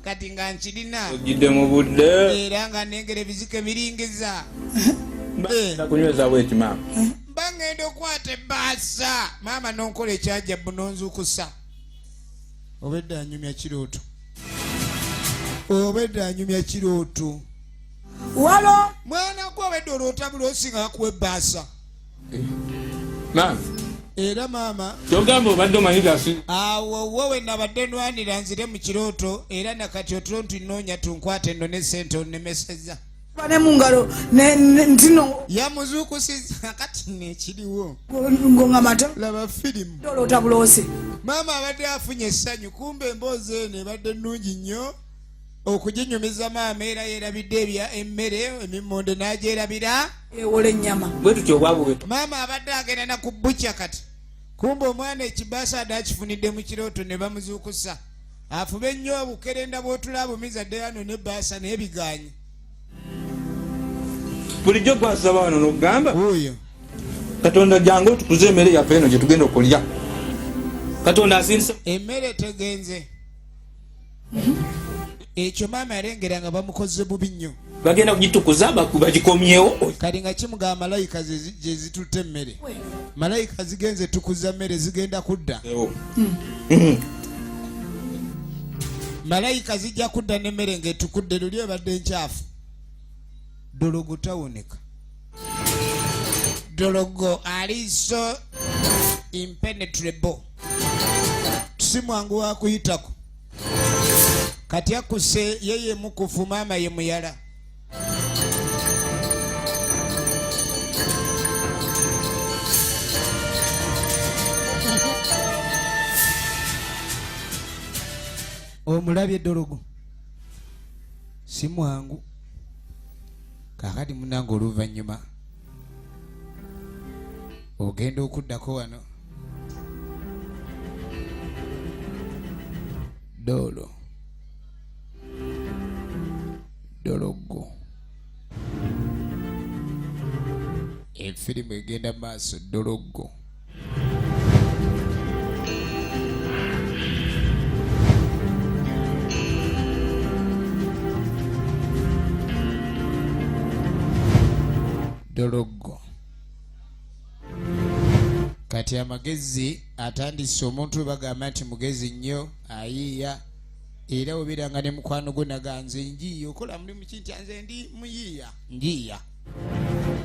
kati nga nkirina ojjidde mu budde era nga nengera ebizike biringiza nakunyweza bweki maama bangenda okwata ebbaasa maama nonkola ekyajjabbu nonzukusa obedde anyumya kirooto obedde anyumya kirooto walo mwana gwe obedde olwotabula osinga bakuwa ebbaasa maama era maama kyogamba obadde omanyi gasi awo wowe nabadde nwanira nzire mu kirooto era nakati otulo ntunoonya tunkwate nno ne sente onnemeseza bane mu ngalo ntino yamuzuukusiza kati nekiriwo ngonga mata laba firimu dolota bulose maama abadde afunye essanyu kumbe emboozi eno ebadde nnungi nnyo okuginyumiza maama era yeerabidde ebya emmere emimmonde n'agyerabira ewola ennyama bwe tutyo obwabwe maama abadde agenda na ku bukya kati kumbe omwana ekibaasa adde akifunidde mu kirooto ne bamuzuukusa afube nnyo obukerenda bw'otulabumiza ddeyano n'ebbaasa naye biganye bulijjo gwasaba wano n'okugamba oyo katonda jangu otukuze emmere yaffe eno gye tugenda okulya katonda asinsa emmere tegenze ekyo maama yalengera nga bamukoze bubi nnyo bagenda kugitukuza bagikomyewo kati nga kimugamba malayika gye zitutte emmere malayika zigenze tukuza mmere zigenda kudda malayika zijja kudda n'emmere ng'etukudde luli ebadde nkyafu Dologo tawoneka Dologo ali so impenetrable si mwangu wa kuyitako kati akuse yeye mukufu maama ye muyala omulabye Dologo si mwangu kakati munange oluvannyuma ogenda okuddako wano Dologo efirimu egenda maaso Dologo kati amagezi atandise omuntu bagamba nti mugezi nnyo ayiiya era obiranga ne mukwano gwe naganze njiiya okola mulimu kinti anze ndi muyiiya njiiya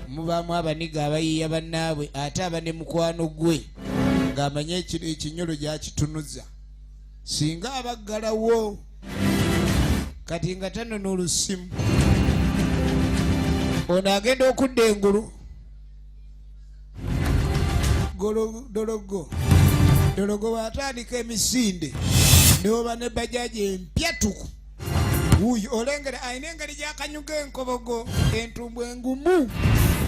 mubaamu abaniga abayiiya bannaabwe ate aba ne mukwano gwe ng'amanye ekinyolo gyakitunuza singa abaggalawo kati nga tanona olusimu ono agenda okudda engulu Dologo watandika emisinde neoba ne bajaji empyatuku wuyo olengera ayina engeri gyakanyuga enkobogo entumbu engumu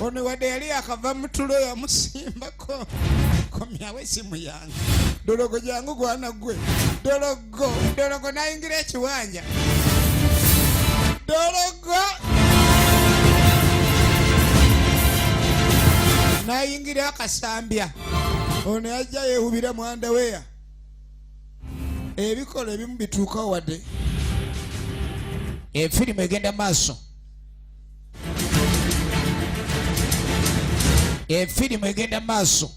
ono wadde yali akava mutulo yamusimbako komyawo esimu yange Dologo jangu gwana gwe Dologo nayingira ekiwanja Dologo nayingira akasambya ono yajja yehubira mwanda weya ebikola ebimu bituukawo wadde efirimu egenda maaso efirimu egenda maaso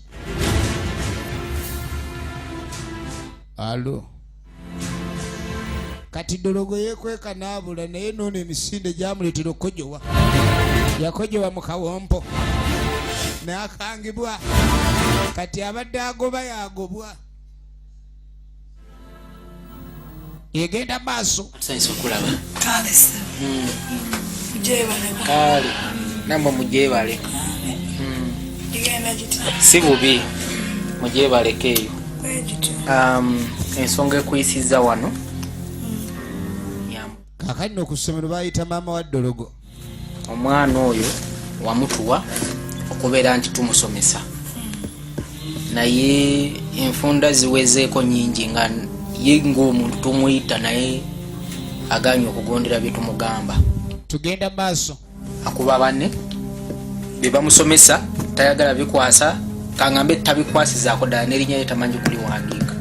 alo kati Dologo yekweka naabula naye noono emisinde gyamuleetera okukojowa yakojowa mu kawompo nakangibwa kati abadde agoba yagobwa egenda maaso tusanyisa okulaba kale kale namwe mugyebale igenda giti si bubi mugyebaleko eyo ensonga ekuyisiza wano kakati n'okusomero bayita maama wa Dologo omwana oyo wamutuwa okubeera nti tumusomesa naye enfunda ziwezeeko nyingi nga ye ng'omuntu tumuyita naye aganye okugondera bye tumugamba tugenda maaso akuba banne bye bamusomesa tayagala bikwasa kangambe tabikwasizaako ddala n'erinnya ye tamanyi kuliwandiika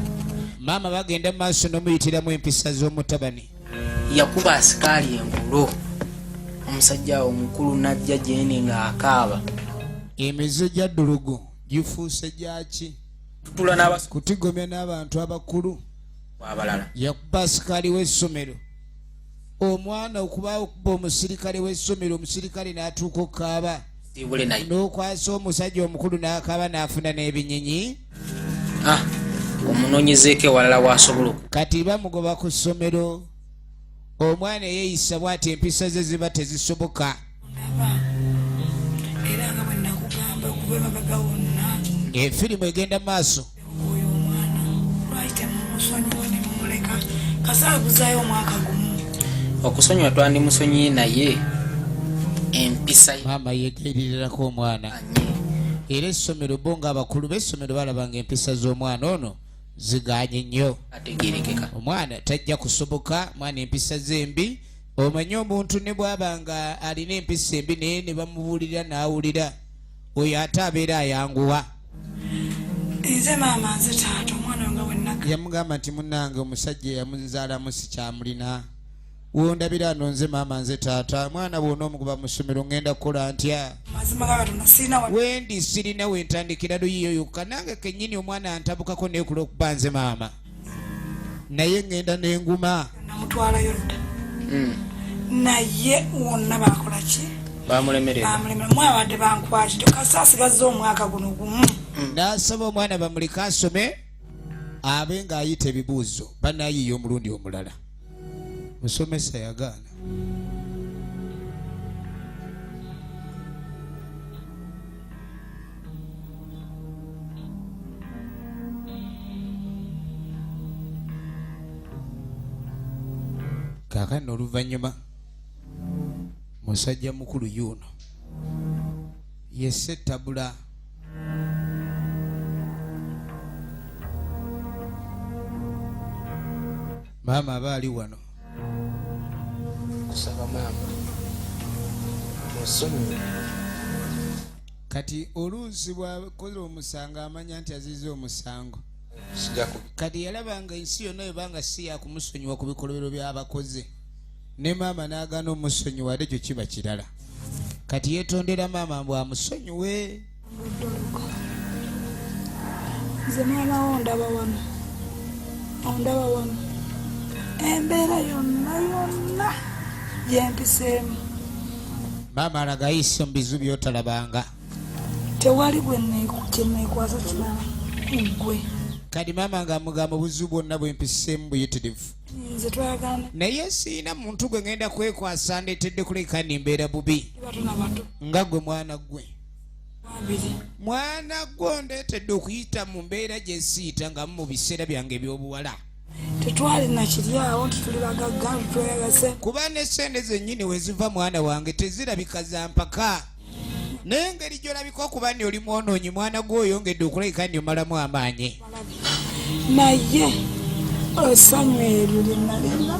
maama bagenda maaso n'omuyitiramu empisa z'omutabani yakuba asikaali engulo omusajja omukulu najja gyeni ng'akaaba emizo gya Dologo gifuuse gyaki kutigomya n'abantu abakulu abalala yakuba asikaali w'essomero omwana okuba omusirikale w'essomero omusirikale n'atuuka okukaaba n'okwasa omusajja omukulu n'akaaba n'afuna n'ebinyinyi omunoonyezeeko ewalala wasobola kati bamugoba ku ssomero omwana yeeyisa bw'ati empisa ze ziba tezisoboka era nga bwe nakugamba kube babaga wonna efirimu egenda maaso oyo omwana lwayite mumusonyiwa ne mumuleka kasaabuzayo omwaka gumu okusonyiwa twandimusonyiye naye empisa maama yegeerirako omwana era essomero bo nga abakulu b'essomero balabanga empisa z'omwana ono ziganye nnyo ategerekeka omwana tajja kusoboka mwana empisa zembi omanye omuntu ne bw'aba nga alina empisa embi naye ne bamubuulira n'awulira oyo ate abeera ayanguwa nze maama nze taata omwana nga wennaga yamugamba nti munnange omusajja yamuzaalamu sikyamulina wondabira ano nze maama nze taata mwana bwona omugoba mu ssomero ngenda kukola ntya mazima ga Katonda sirina wendi sirina wentandikira luyiyo yokka nange kennyini omwana antabukako neekula okuba nze maama naye ngenda n'enguma namutwalayo dda naye wonna bakola ki bamulemerera mwabadde bankwatidde kasaasigaza omwaka guno gumu n'asaba omwana bamuleke asome abe ng'ayita ebibuuzo banayiiya omulundi omulala musomesa yagaana kaakano oluvannyuma musajja mukulu yuno yesse ettabula maama aba ali wano kusaba maama musonyiwe kati oluusi bwakoze omusango amanya nti azize omusango kati yalabanga ensi yonna ebanga si yakumusonyiwa ku bikolobero by'abakoze ne maama n'agaana omusonyiwa ate ekyo kiba kirala kati yeetondera maama mbw amusonyiwe nze maama wo ondaba wano embeera yonna gyempiseemu maama alaga ayise mu bizu by'otalabanga tewali gwe kyeneekwasa kirala gwe kadi mama ng'amugamba obuzibu bwonna bwempisemu buyitirivu nze twagana naye siina muntu gwe ngenda kwekwasa ndeetedde kuleka nimbeera bubi batona bato nga gwe mwana gwe babiri mwana gwo ndeetedde okuyita mu mbeera gye siita nga mu biseera byange eby'obuwala tetwali nakiri awo nti tuli bagagga tutweyagase kuba n'essente zennyini we ziva mwana wange tezirabika za mpaka naye engeri gy'olabika okuba nti oli mwonoonyi mwana gw'oyongedde okulabika nti omalamu amaanyi naye essanyu eryo lyennalina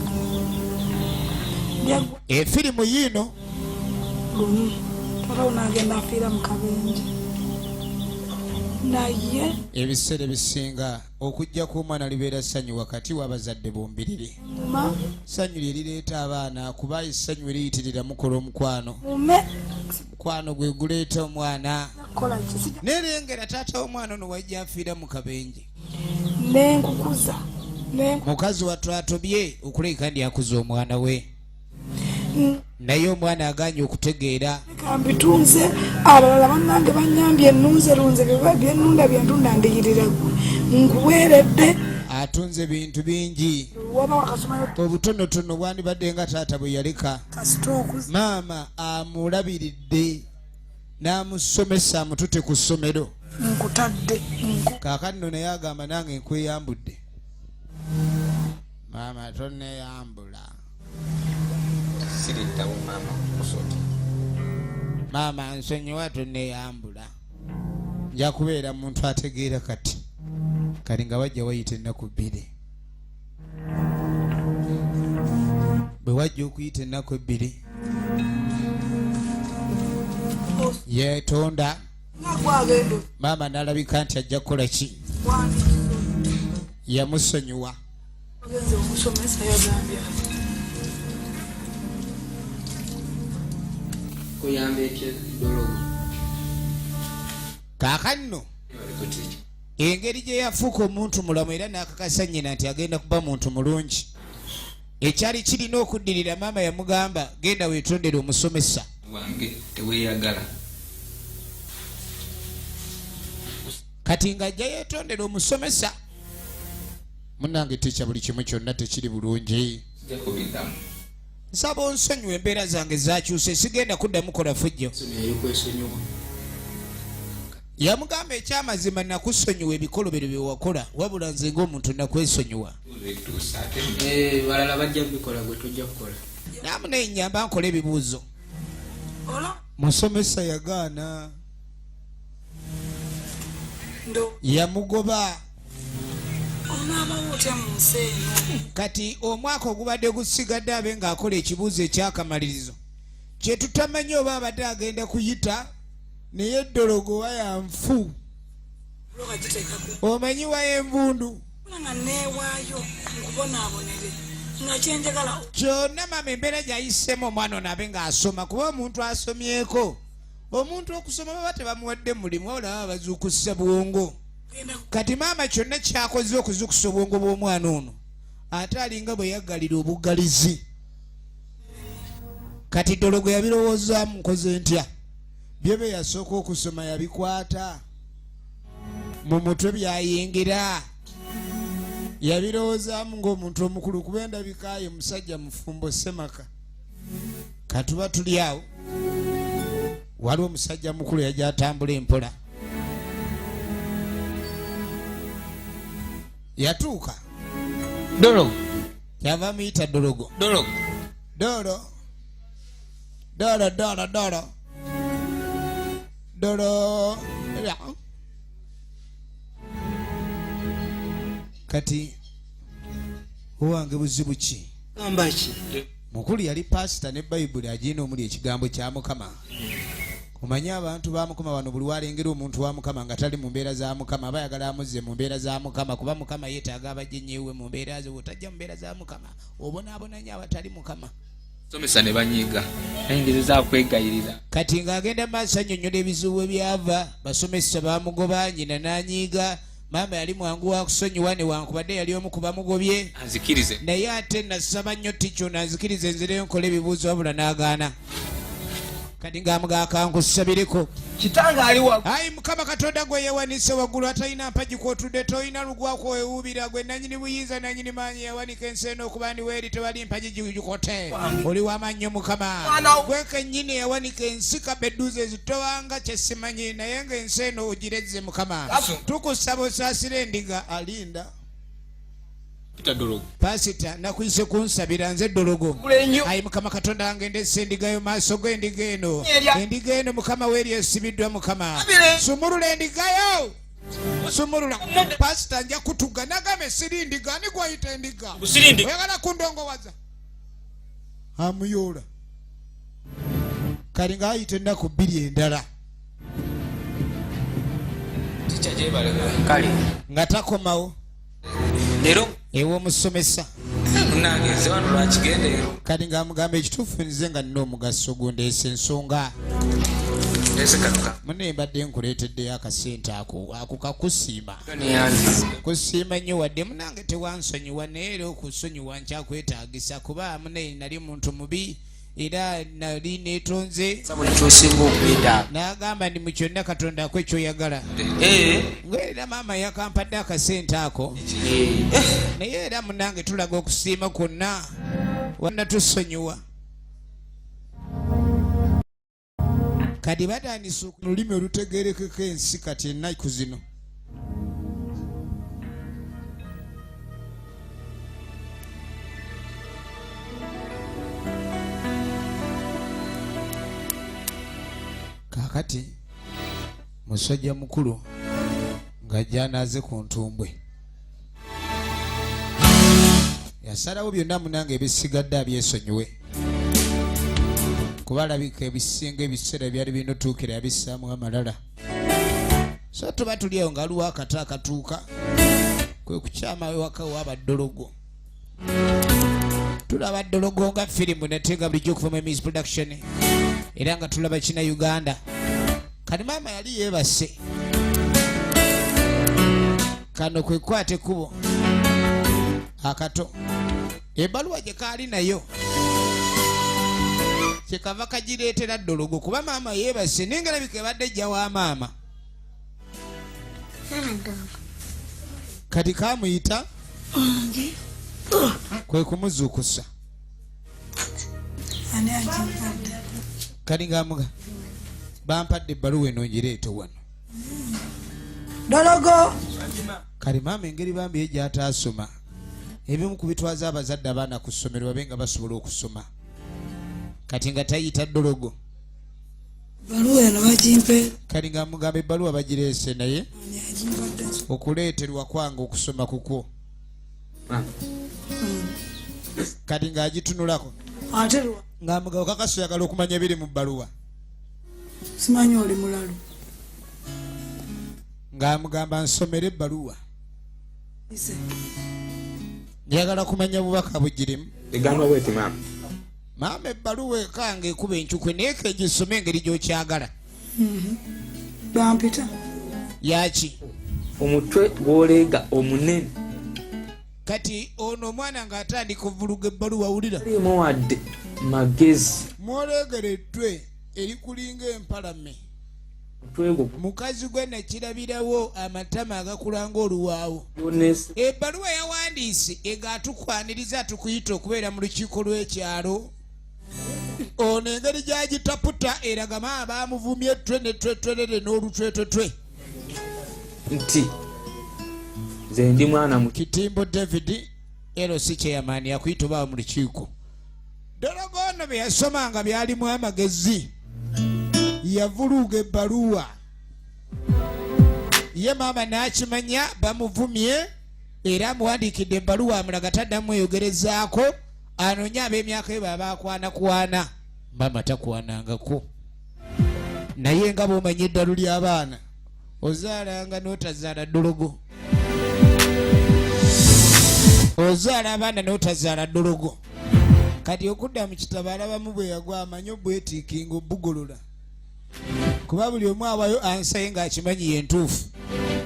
efirimu yiino lumu tatawo nagenda afiira mu kabenje naye ebiseera ebisinga okujja kw'omwana libeera ssanyu wakati w'abazadde bombiriri ma ssanyu lye lireeta abaana kuba essanyu eriyitirira mukola omukwano mume mukwano gwe guleeta omwana kola kisi nerengera taata w'omwana ono wajja afiira mu kabenje nenkukuza mukazi wattu atobye okuleka ndi akuza omwana we naye omwana aganye okutegeera kambitunze abalala bannange banyambye ennunzerunze byennunda byentunda ndiyirira nkuweeredde atunze bintu bingi waba wakasomayo obutonotono bwandibadde nga taata bwe yaleka kasitookuza maama amulabiridde n'amusomesa amutute ku ssomero nkutadde kaakati nno naye agamba nange nkweyambudde maama tonneeyambula siriddawo maama kusooka maama nsonyiwa tonneeyambula nja kubeera muntu ategeera kati kali nga wajja wayita ennaku bbiri bwe wajja okuyita ennaku ebbiri yeetonda nakwagendo maama n'alabika nti ajja kukola ki yamusonyiwa ogenze omusomesa yagambye kuyamba ekyo Dologo kaakati nno engeri gye yafuuka omuntu mulamu era n'akakasa nnyina nti agenda kuba muntu mulungi ekyali kirina okuddirira maama yamugamba genda weetondere omusomesa wange teweeyagala kati ng'ajja yeetondera omusomesa munnange tekya buli kimu kyonna tekiri bulungi jakubiddamu nsaba onsonyiwa embeera zange zakyuse sigenda kuddamu kola fujjo yayokwesonyiwa yamugamba ekyamazima nakusonyiwa ebikolobero bye wakola wabula nze ng'omuntu nakwesonyiwa balala bajja kubikola gwe tojja kukola naamu naye nyamba nkola ebibuuzo musomesa yagaana yamugoba onaabawo otya mu nsi eno kati omwaka ogubadde gusigadde abe ng'akola ekibuuzo ekyakamalirizo kye tutamanyi oba abadde agenda kuyita naye Dologo wayanfu omanyi wayenvundu nga neewaayo nkubonaabonere nga kyenjagala kyonna mama embeera gy'ayisemu omwana ono abe ng'asoma kuba omuntu asomyeko omuntu okusoma baba tebamuwadde mulimu wabula baba bazuukusa bwongo kati maama kyonna kyakoze okuzuukusa obwongo bw'omwana ono ate alinga bwe yaggalira obuggalizi kati Dologo yabirowoozaamu nkoze ntya bye be yasooka okusoma yabikwata mu mutwe byayingira yabirowoozaamu ng'omuntu omukulu kuba endabikaye musajja mufumbo semaka katuba tuli awo waliwo omusajja mukulu yajja atambula empola yatuuka Dologo kyava muyita Dologo Dologo Dolo Dolo Dolo Dolo Dolo kati owange buzibu ki gamba ki mukulu yali pasita ne bayibuli agiina omuli ekigambo kya Mukama omanyi abantu ba Mukama bano buli walengera omuntu wa Mukama nga tali mu mbeera za Mukama bayagala amuzze mu mbeera za Mukama kuba Mukama yeetaaga abajenyeewe mu mbeera ze otajja mu mbeera za Mukama obonaabonanya abatali Mukama somesa ne banyiiga engeri zakwegayirira kati ng'agenda maaso annyonnyola ebizibu ebyava basomesa bamugoba nyina n'anyiiga maama yali mwangu wa kusonyiwa newankubadde yali omu ku bamugobye anzikirize naye ate nasaba nnyo ticyo nanzikiriza enzireyo nkola ebibuuzo wabula n'agaana kati ng'amugaaka nkusabireko kitanga aliwa ayi mukama katonda gwe yewanise waggulu atalina mpagi kwotudde toyina lugwako wewuubira gwe nanyini buyinza nanyini maanyi yawanika ensi eno okuba ndi weeri tewali mpagi gikote oli wamannyo mukama gwe kennyini yawanika ensi kabedduze ezitowanga kyesimanyi naye ng'ensi eno ogirezze mukama tukusaba osaasire endiga alinda pasita nakuyise kunsabira nze Dologo ayi mukama katonda wange ndesse endiga yo maaso g'endiga eno mukama weeri esibiddwa mukama sumulula endigayo sumulula pasita nja kutuga nagame siri ndiga ani gwayita endiga oyagala kundongowaza amuyoola kali ng'ayita ennaku 2 endala kale nga takomawo leero ew'omusomesa munange wano lwakigendeero kati ng'amugamba ekituufu nze nga nina omugaso gundeesa ensonga esekaluka mune mbadde nkuleeteddeyo akasente ako kakusiima kusiima nnyo wadde munange tewansonyiwa naye era okusonyiwa nkyakwetaagisa kuba mune nali muntu mubi era nali neetonze buli kyosinga okwetaaga n'agamba ndi mu kyonna katonda ako ekyoyagala ngaera maama yakampadde akasente ako naye era munange tulaga okusiima kwonna wonna tusonyiwa kati batandise olulimi olutegerekeko ensi kati ennaku zino kakati musajja mukulu ng'ajja anaaze ku ntumbwe yasalawo byonna munange ebisigadde abyesonyiwe kuba alabika ebisinga ebiseera byali birina otuukira yabissaamu amalala so tuba tuliawo ng'aliwo akata akatuuka kwe kukyama wewaka waaba Dologo tulaba Dologo nga firimu neteega bulijjo okuva mu Emmys production era nga tulaba kina Uganda kati maama yali yeebase kano kwe kwate kubo akato ebbaluwa gye kaali nayo kyekava kagireetera Dologo kuba maama yeebase nengalabika ebadde ejja wa maama kati kamuyita kwe kumuzuukusa kali ng'amuga bampadde ebbaluwa eno ngireete wano Dologo kali maama engeri bambi ye gy'ataasoma ebimu ku bitwaza abazadde abaana ku ssomero babe nga basobola okusoma kati nga tayita Dologo baluwa eno bagimpe kali ng'amugamba ebbaluwa bagireese naye okuleeterwa kwange okusoma kukwo kati ng'agitunulako ate ng'amugamba kakaso yagala okumanya ebiri mu bbaluwa simanyi oli mulalu ng'amugamba nsomere ebbaluwa njagala kumanya bubaka bugirimu egamba bweti maama maama ebbaluwa ekange ekuba enkyukwe naye kegisome engeri gy'okyagala bampita yaki omutwe gwoleega omunene kati ono omwana ng'atandika ovuluga ebbaluwa wulira alimu wadde magezi mwoleegera ettwe erikulinga empalame mutwego mukazi gwe nakirabirawo amatama agakulanga oluwaawo yonesi ebbaluwa yawandiise egatukwaniriza tukuyita okubeera mu lukiiko lw'ekyalo ono engeri gyagitaputa eragama abamuvumye ettwe netwetwerere n'olutwetwetwe nti nze ndi mwana mu kitimbo David erosi kyeyamaani yakuyita obaawo mu lukiiko Dologo ono bye yasomanga byalimu amagezi yavuluga ebbaluwa ye maama n'akimanya bamuvumye era amuwandiikidde ebbaluwa amulaga taddamu eyogerezaako anoonye ab'emyaka ye baba akwanakwana maama takwanangako naye nga bw'omanya eddalu ly'abaana ozaalanga n'otazaala Dologo ozaala abaana n'otazaala Dologo kati okudda mu kitabo alabamu bwe yagwa amanye obwetiikinga obugolola kuba buli omu awayo ansaye ng'akimanyi yentuufu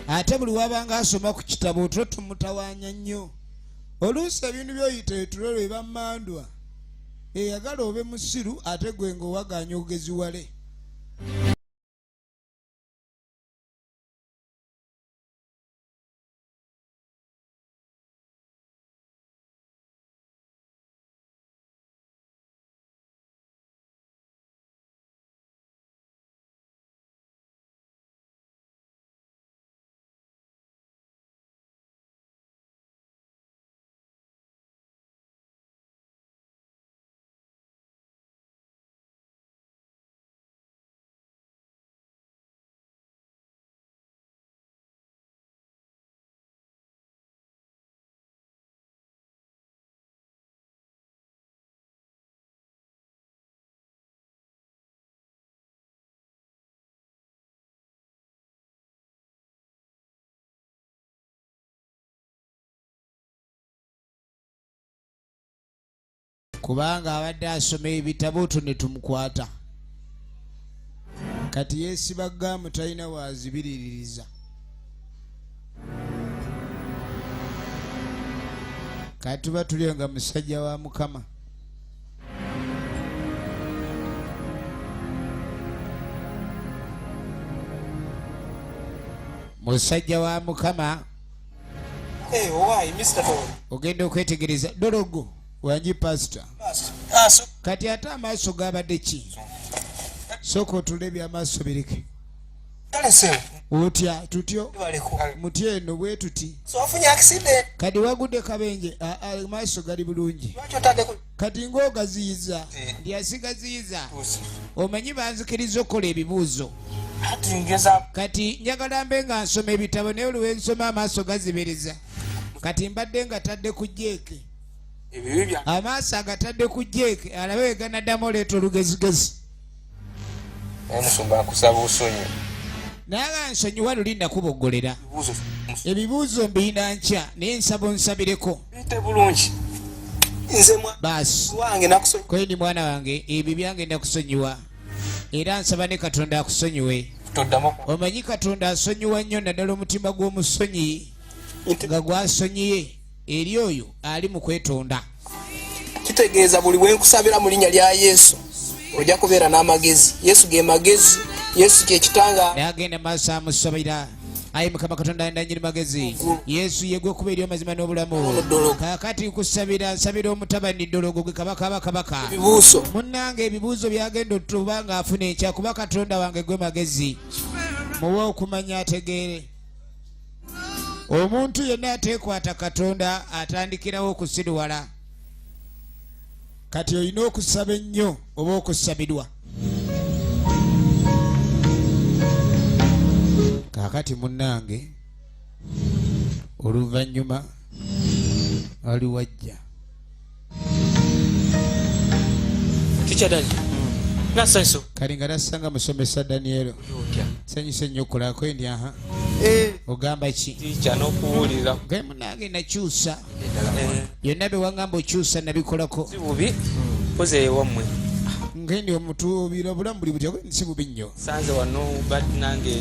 ate buli wabanga asoma ku kitabo otwo tumutawaanya nnyo oluusi ebintu by'oyita etulolo eba mmandwa eyagala obe musiru ate gwe ng'owaganya ogeziwale kubanga abadde asoma ebitabo ne tumukwata kati yeesibaga mutalina waazibiririza kati tuba tulio nga musajja wa Mukama. Musajja wa Mukama. Why, Mr. Dologo? Ogenda okwetegereza Dologo wanji pastor. Kati ate amaaso gabadde ki? Soko otulebye amaaso bireke. Otya tutyo mutya eno bwe tuti kati wagudde kabenje amaaso gali bulungi kati ng'ogaziyiza ndyasigaziyiza omanyi banzikiriza okukola ebibuuzo kati njagala mbe nga nsoma ebitabo naye oluwe nsoma amaaso gazibereza kati mbadde nga tadde ku jeeke amaaso agatadde ku jeeke alabe weganaddamu oleeta olugezigezi omusumba akusaba osonyi naye nsonyiwa luli nakuboggolera ebibuuzo mbiyina nkya naye nsaba onsabireko baasi kweni mwana wange ebyo byange nakusonyiwa era nsaba ne Katonda akusonyiwe omanyi Katonda asonyiwa nnyo naddala omutima gw'omusonyi nga gwasonyiye eri oyo ali mu kwetonda kitegeeza buli bwenkusabira mu linnya lya Yesu ojja kubeera n'amagezi. Yesu ge magezi, Yesu kye kitanga. Nagenda maaso amusabira ayi Mukama Katonda ndanyiri magezi Yesu yegwe kuba eri amazima n'obulamu kakati kusabira nsabira omutabani Dologo gwe kabaka ebibuuzo munnange ebibuuzo byagenda otuba nga afuna enkya kuba Katonda wange gwe magezi muwe okumanya ategeere omuntu yenna ateekwata Katonda atandikirawo okusirwala kati olina okusaba ennyo oba okusabirwa kakati munnange oluvannyuma ali wajja tikyadali nasanso kali nga nasanga musomesa Daniel sanyuse nnyo okulako endi aha ogamba ki tikya n'okuwulira gaye munnange nakyusa byonna bye wangamba okyusa nabikolako si bubi poze ewammwe ngendi omutubira obulamu buli butya si bubi nnyo sanze wano badde nange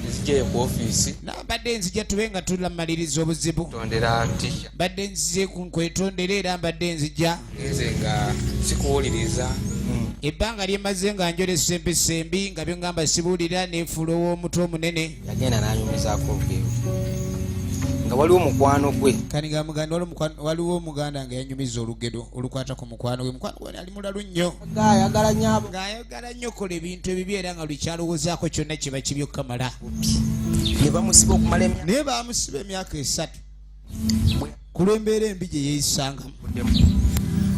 nzijayo ku ofiisi nambadde nzija tube nga tulamaliriza obuzibu tondera tisha badde nzize kwetondera era mbadde nzija nze nga sikuwuliriza ebbanga lyemaze nga njolesa empisembi nga byongamba sibuulira neefuula ow'omutwe omunene yagenda n'anyumizaako olugero nga waliwo mukwano gwe kani nga muganda waliwo omuganda nga yanyumiza olugero olukwata ku mukwano gwe ali mulalu nnyo ng'ayagala nnyo kola ebintu ebibi era nga lukyalowoozaako kyonna kiba kibi okukamala ne bamusiba okumala naye bamusiba emyaka 3 ku lw'embeera embi gye yeeyisangamu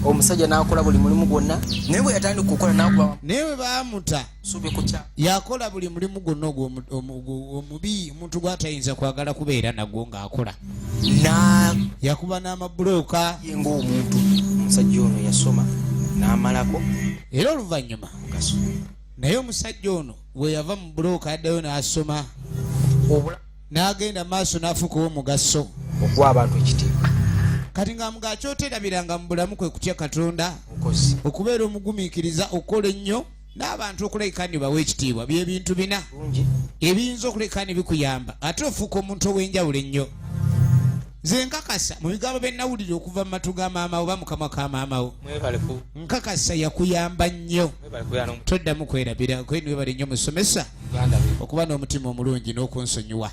omusajja n'akola buli mulimu gwonna naye bwe yatandika okukola n'akuba naye bwe baamuta subi kukya yakola buli mulimu gwonna omubi omuntu gw'atayinza kwagala kubeera nagwo ng'akola yakuba n'amabulooka ye ng'omuntu omusajja ono yasoma n'amalako era oluvannyuma naye omusajja ono bwe yava mu bulooka addayo n'asoma n'agenda maaso n'afuuka ow'omugaso okuwa abantu ekitiibwa kati nga mugakyoterabiranga mu bulamu kwe kutya Katonda okubeera omugumiikiriza okukola ennyo n'abantu okuleka ni bawe ekitiibwa byebintu bina ebiyinza okuleka ni bikuyamba ate ofuuka omuntu ow'enjawulo ennyo nze nkakasa mu bigambo bye nnawulira okuva mu matu ga maamawo oba mukamwa ka maamawo nkakasa yakuyamba nnyo toddamu kwerabira kwe niwebale nnyo musomesa okuba n'omutima omulungi n'okunsonyiwa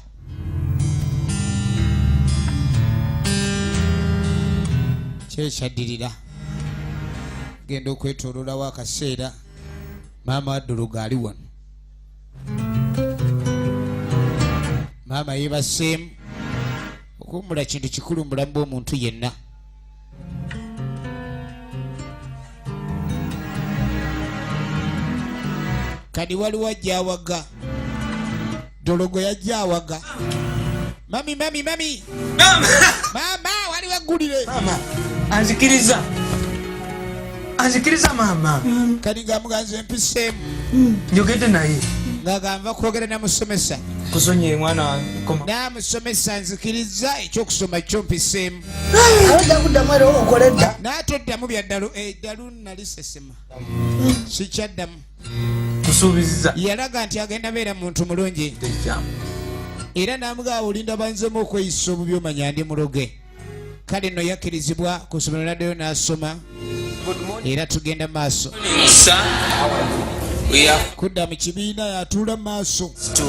kyekaddirira genda okwetooloolawo akaseera maama wa Dologo ali wano maama yeebaseemu okuwummula kintu kikulu mu bulamu bw'omuntu yenna kadi waliwo ajja awaga Dologo yajja awaga mami maama wali waggulire anzikiriza maama kadi nga muganze empiseemu njogedde naye ng'agamba kwogera na musomesa kusonye mwana koma n'amusomesa nzikiriza ekyokusoma kyompiseemu Awajja kuddamu era okole dda. n'atoddamu byaddalu eddalu nalisesema sikyaddamu kusuubiza yalaga nti agenda beera muntu mulungi era n'amugaba olinda banzemu okweyisa obubi omanya ndi muloge kale nno yakkirizibwa ku ssomero laddeyo n'asoma era tugenda maaso kudda mu kibiina yatuula mu maaso To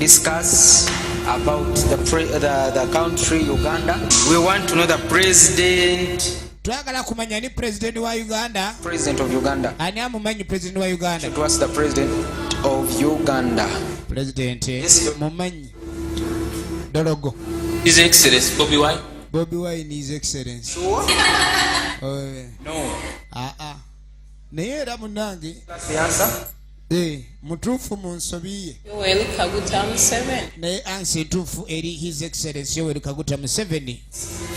discuss about the country Uganda. We want to know the president twagala kumanya ni pulezidenti wa uganda of Uganda. ani amumanyi pulezidenti wa uganda What's the president of Uganda? pulezidenti mumanyi Dologo His Excellency Bobby Wine. Bobi Wine is excellence No. naye era munange That's the answer. mutuufu mu nsobi ye Yoweri Kaguta Museveni. naye ansi entuufu eri his excellence Yoweri Kaguta Museveni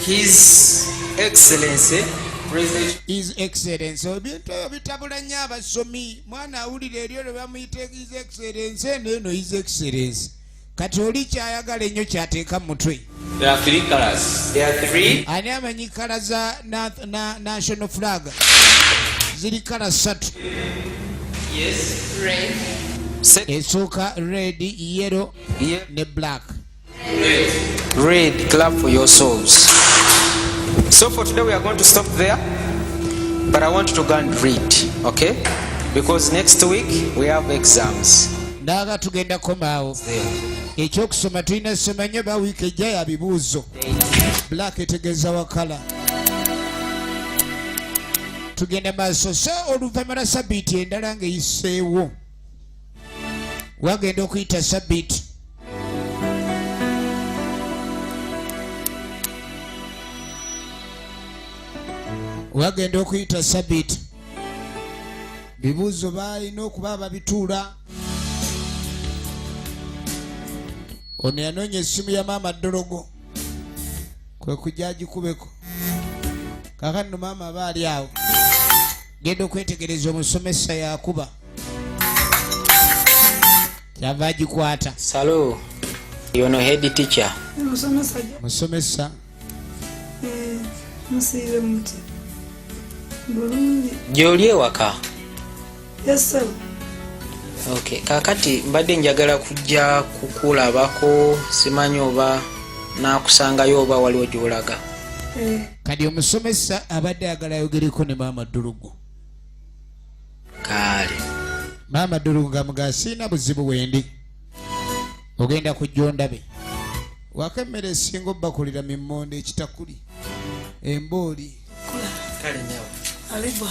His Excellency President. his excellence ebintu ebyo bitabula nnyo abasomi mwana awulira eryo lwe bamuyita his excellence neeno his excellence kati oli kyayagala ennyo kyateeka mu mutwe There are 3 colors. There are 3. ani amanyi kala za national flag ziri kala 3 Yes. Red. esooka red yellow Yeah. ne black Read, clap for your souls. So for today we are going to stop there, but I want you to go and read, okay? Because next week we have exams. naaga tugenda komaawo ekyokusoma tulina soma nnyo ba wiiki ejja ya bibuuzo black etegeeza wakala tugenda maaso so oluvannyuma sabiiti endala ng'eyiseewo wagenda okuyita sabiiti wagenda okuyita sabiiti bibuuzo baalina okuba babituula ono yanoonya essimu ya maama Dologo kwe kujja agikubeko kaakati no maama aba ali awo genda okwetegereza omusomesa yakuba kyava agikwata Salu, you know head teacher. Musomesa musomesa musiibe muti. Bulungi. Gyoli ewaka. Yes sir. Okay, kakati mbadde njagala kujja kukulabako simanyi oba nakusangayo oba waliwo gyolaga. kati omusomesa abadde agala ayogereko ne maama Dologo Kale. maama Dologo ngamuga siina buzibu wendi ogenda kujja ondabe waka emmere esinga obbakulira mimmonde ekitakuli embooli Kale nyawo. Alibwa.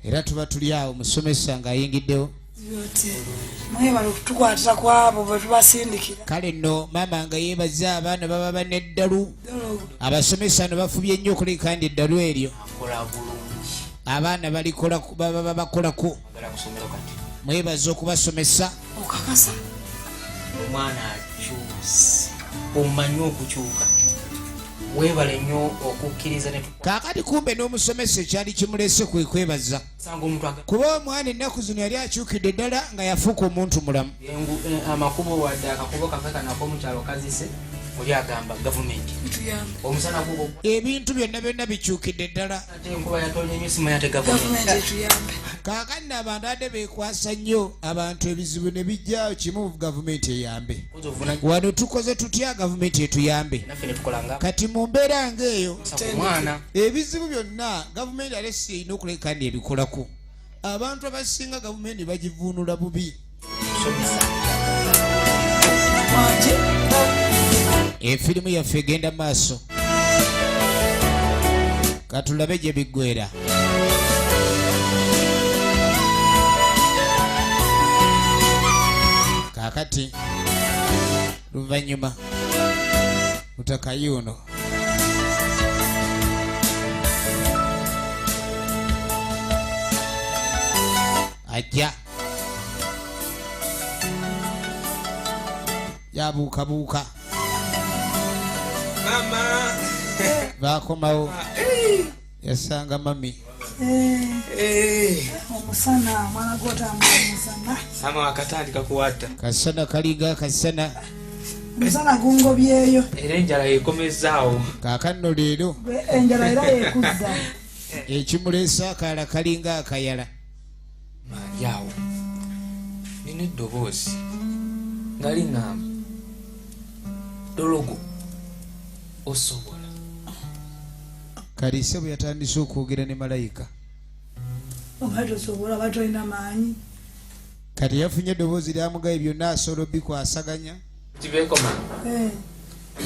era tuba tuli awo musomesa ng'ayingiddewo Yote. Mwebala okutukwatira kwabo bwe tubasindikira. kale nno maama nga yeebaza abaana baba baneddalu Dologo. abasomesa no bafubye nnyo okuleka ndi eddalu eryo Akola bulungi. abaana baba bakolako Agala kusomera kati. mwebaza okubasomesa Okakasa. Omwana akyuse. Omanyi okukyuka. Weebale nnyo okukkiriza ne kaakati kumbe n'omusomesa ekyali kimulese kwe kwebaza kusanga omuntu kuba omwana ennaku zino yali akyukidde ddala nga yafuuka omuntu mulamu amakubo wadde akakubo kafe kanako omukyalo kazise oli agamba gavumenti Tuyambe. omusana gugo ebintu byonna byonna bikyukidde ddala ate enkuba yatonye nnyo simanyi ate gavumenti Gavumenti tuyambe. kaakati n'abantu adde beekwasa nnyo abantu ebizibu ne bijja kimu gavumenti eyambe wano tukoze tutya gavumenti etuyambe naffe ne tukolanga kati mu mbeera ng'eyo omwana ebizibu byonna gavumenti alesi erina okuleka ndi ebikolako abantu abasinga gavumenti bagivuunula bubi Wanje. efirimu yaffe egenda maaso katulabe gye biggwera kaakati luvannyuma mutakayuuno ajja yabuukabuuka Mama. baakomawo yasanga mami Omusana mwana gwotambula omusana. Sama wakatandika kuwata. Kasana kaliga kasana. Omusana gungobyeyo. Era enjala yekomezaawo. Kaakano leero. Enjala era yekuzza. Ekimuleesa akaala kalinga akayala. Yawo. Nina eddoboozi nga liŋŋamba Dologo osobola. Kalise bwe yatandise okwogera ne malayika. Oba tosobola oba tolina maanyi. Kati yafunye eddoboozi lyamugaye byonna asobola bikwasaganya. Kibeeko mama.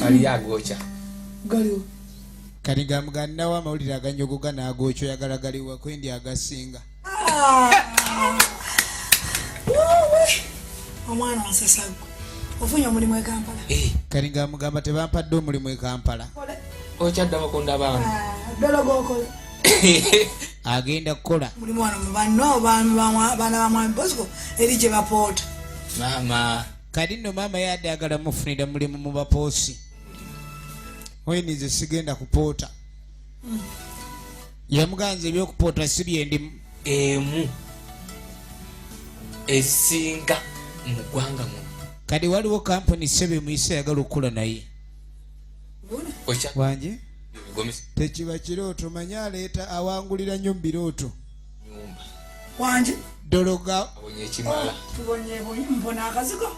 Ali agoocha. Galiwo. Kati gamugannawo amawulire aganyogoga n'agoocha oyagala galiwa kwendi agasinga. Omwana wasesago. Ofunye omulimu e Kampala. Kati gamugamba tebampadde omulimu e Kampala. Okyaddamu kundaba. Dologo okole. Agenda kukola. Mulimu wano mubanno baana ba Mwami Bosco eri gye bapoota. Mama. Kati nno maama yadde agala mufunira mulimu mu bapoosi. Wenize sigenda kupoota. Yamuganza ebyokupoota si byendimu. Emu esinga mu ggwanga mu. Kati waliwo kampuni sebe mu isi ayagala okukola naye. Wanje? Tekiba kirooto manyi aleeta awangulira nnyo mu birooto. Wanje? Dologa. Tubonye mpona akazigo.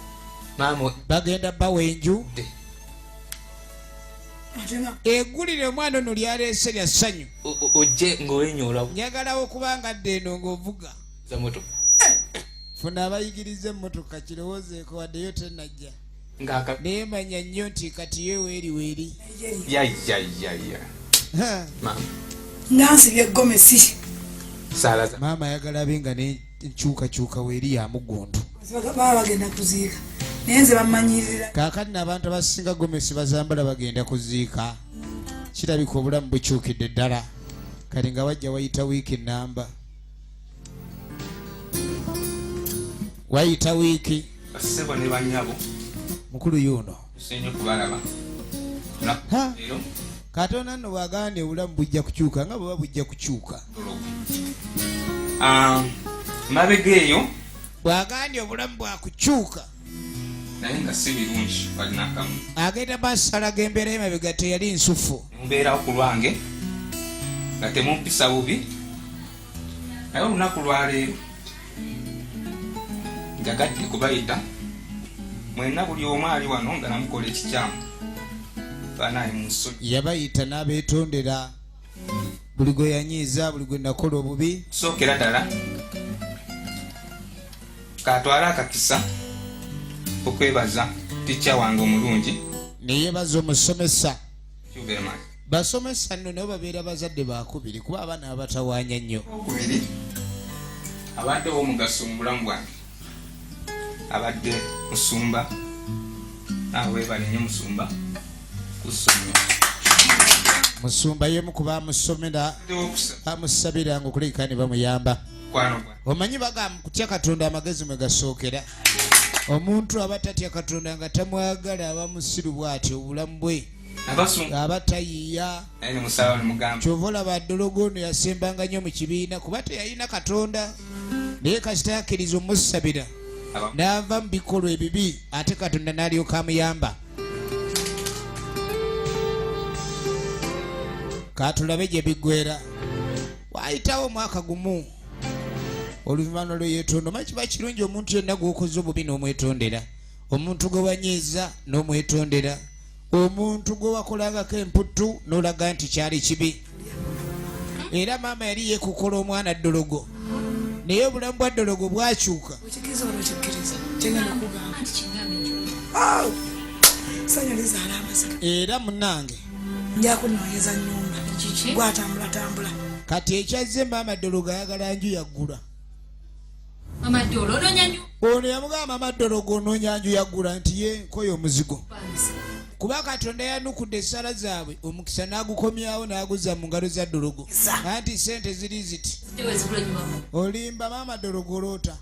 Maama bagenda bawa enju. Eggulire omwana ono lyaleese lya ssanyu. Ojje ng'owenyoola. Njagalawo kubanga dde eno ng'ovuga. Za moto. Funa abayigiriza emmotoka kirowoozeeko waddeyo tennajja. Naye manya nnyo nti kati yewe eri weeri. Maama. Nansibye gomesi. Saalaza. Maama ayagala abe nga nenkyukakyuka weeri ya muggundu. Baba bagenda kuziika. Naye nze bamanyirira. Kaakati n'abantu abasinga gomesi bazambala bagenda kuziika. Kirabika obulamu bukyukidde ddala. Kati nga wajja wayita wiiki ennamba. Wayita wiiki. Basebo ne bannyabo. Mukulu yuno. Tusenye kubalaba. Katonda nno bw'agambye obulamu bujja kukyuka nga bweba bujja kukyuka. Mabega eyo. Bw'agambye obulamu bwakukyuka. Naye nga si birungi balina akamu. Agenda basala g'embeera y'emabega teyali nsufu. Mbeerawo ku lwange nga temumpisa bubi. Naye olunaku lwaleero njagadde kubayita mwenna buli omu ali wano nga namukola ekikyamu banaye mu nsonyi. Yabayita n'abeetondera buli gwe yanyiiza buli gwe nakola obubi. Sookera ddala katwale akakisa okwebaza ticca wange omulungi. Neyebaza omusomesa. Basomesa nno nabo babeera bazadde bakubiri kuba abaana abatawaanya nnyo. Okubiri abadde ow'omugaso mu bulamu bwange abadde musumba naawe weebale nnyo musumba kusomya. Musumba yemu ku bamusomera bamusabiranga okuleka ne bamuyamba. Omanyi bagamba kutya Katonda amagezi mwe gasookera. Omuntu abatatya Katonda nga tamwagala aba musiru bw'atyo obulamu bwe aba tayiiya. Kyova olaba Dologo ono yasembanga nnyo mu kibiina kuba teyalina Katonda naye kasita akkiriza omusabira n'ava mu bikolwa ebibi ate Katonda n'alyoka amuyamba. Katulabe gye biggweera. Waayitawo omwaka gumu oluvannyuma lweyeetonda. Omanyi kiba kirungi omuntu yenna gw'okoze obubi n'omwetondera. Omuntu gwe wanyiiza n'omwetondera. Omuntu gwe wakolangako emputtu n'olaga nti kyali kibi. Era maama yali yeekukola omwana Dologo naye obulamu bwa Dologo bwakyuka. Okikkiriza oba tokikkiriza? Kyengenda kugamba. Ssanyu lizaala amasaka. Era munnange nja kunoonyeza nnyumba gwatambula. Kati ekyazze maama Dologo ayagala nju yaggula. Mama Dolo onoonya nju. Ono yamugamba maama Dologo onoonya nju yaggula nti ye nkoye omuzigo. Kuba Katonda yanukudde essala zaabwe omukisa n'agukomyawo n'aguzza mu ngalo za Dologo. Anti sente ziri ziti. Olimba maama Dologo oloota.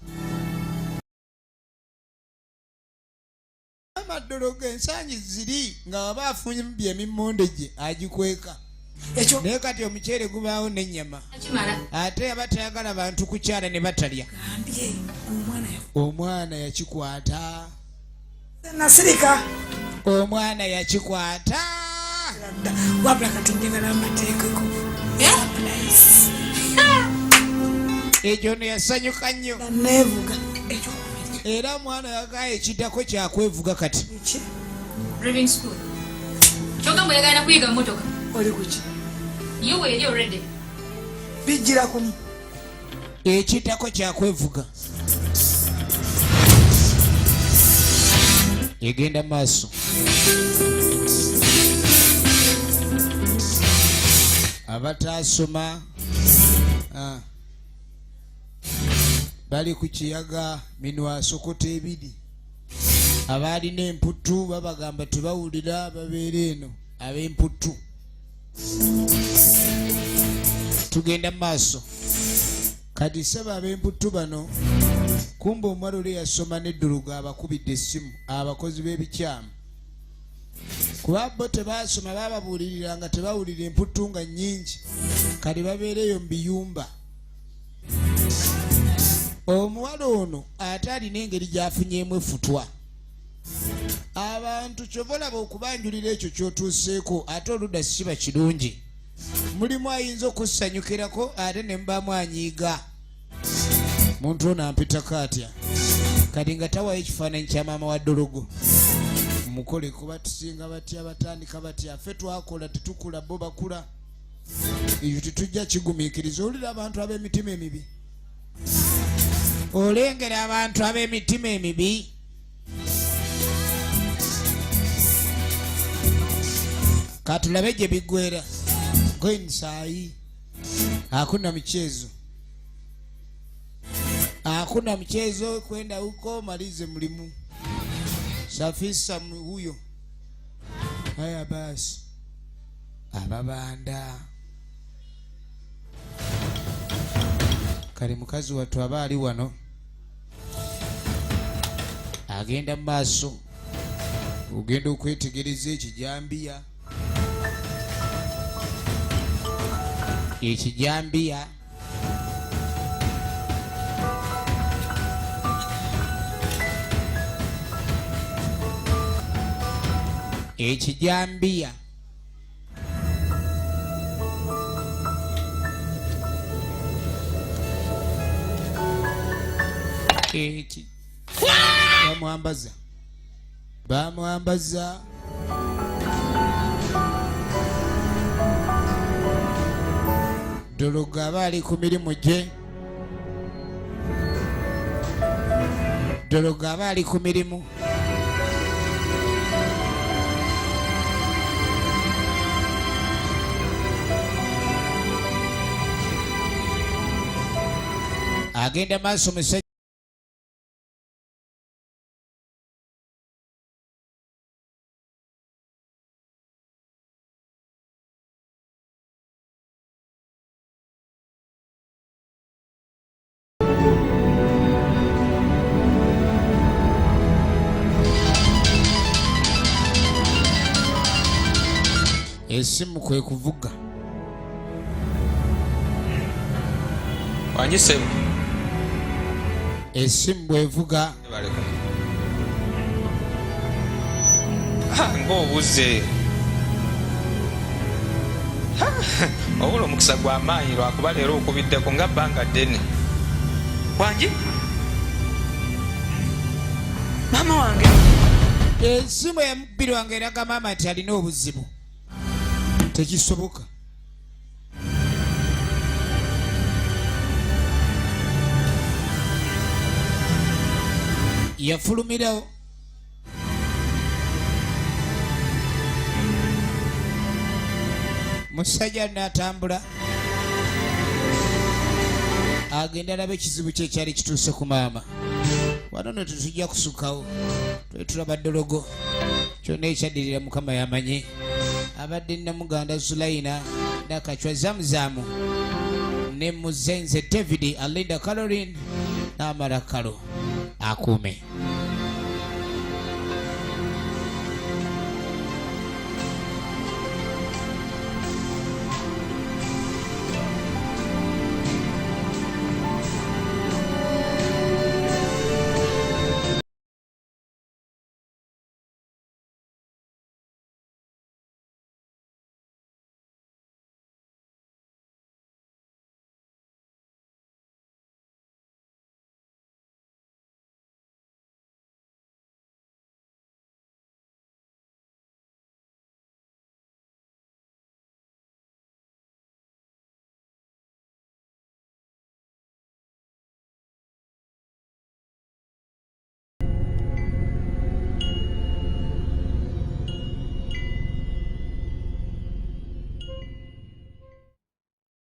Maama Dologo ensanyi ziri nga waba afunye emimmonde gye agikweka. ekyo naye kati omuceere gubaawo n'ennyama ate abatayagala bantu kukyala ne batalya gambye omwana yakikwata nasirika omwana yakikwata wabula kati njagala amateekeko ekyo no yasanyuka nnyo nevuga era omwana yagaye ekiddako kyakwevuga kati driving school choka mwegana kuyiga motoka oli kuki you were already bijjira kumu ekiddako kyakwevuga egenda maaso abatasoma bali ku kiyaga minwa sokota ebiri abalina emputtu babagamba tebawulira babeera eno ab'emputtu tugenda maaso kati saba ab'emputtu bano kumba omuwala oli yasoma n'eddulugo abakubidde essimu abakozi b'ebikyamu kuba bo tebasoma bababuulirira nga tebawulira emputtu nga nnyingi kati babeereyo mu biyumba omuwala ono ate alina engeri gy'afunyeemu efutwa abantu kyova olaba okubanjulira ekyo ky'otuuseeko ate oludda siba kirungi mulimu ayinza okusanyukirako ate ne mubaamu anyiiga muntu ono ampitako atya kati nga tawayo ekifaananyi kya maama wa Dologo mukole kuba tusinga batya batandika batya ffe twakola tetukula bo bakula ekyo tetujja kigumiikiriza olira abantu ab'emitima emibi olengera abantu ab'emitima emibi katulabe gye biggwera going saayi hakuna mchezo kwenda huko malize mlimu safisa huyo haya basi ababanda kali mukazi watu abaali wano agenda mu maaso ogenda okwetegereza ekijambiya ekijambiya ekijambiya eki bamwambaza Dologo aba ali ku mirimu gye Dologo aba ali ku mirimu agenda maaso musajja esimu kwe kuvuga wanyise esimu bwevuga ng'obuze obula omukisa gw'amaanyi lwakuba leero okubiddeko nga bbanga ddene wangi maama wange esimu emubbiri wange eraga maama nti alina obuzibu tekisoboka yafulumirawo musajja n'atambula agenda alabe ekizibu kye ekyali kituuse ku maama wano no tetujja kusukawo twetulaba Dologo kyonna ekyaddirira mukama yamanyi abadde namuganda Zulayina nakachwa Zamzamu ne muzenze David Alinda Caroline n'amala kalo akume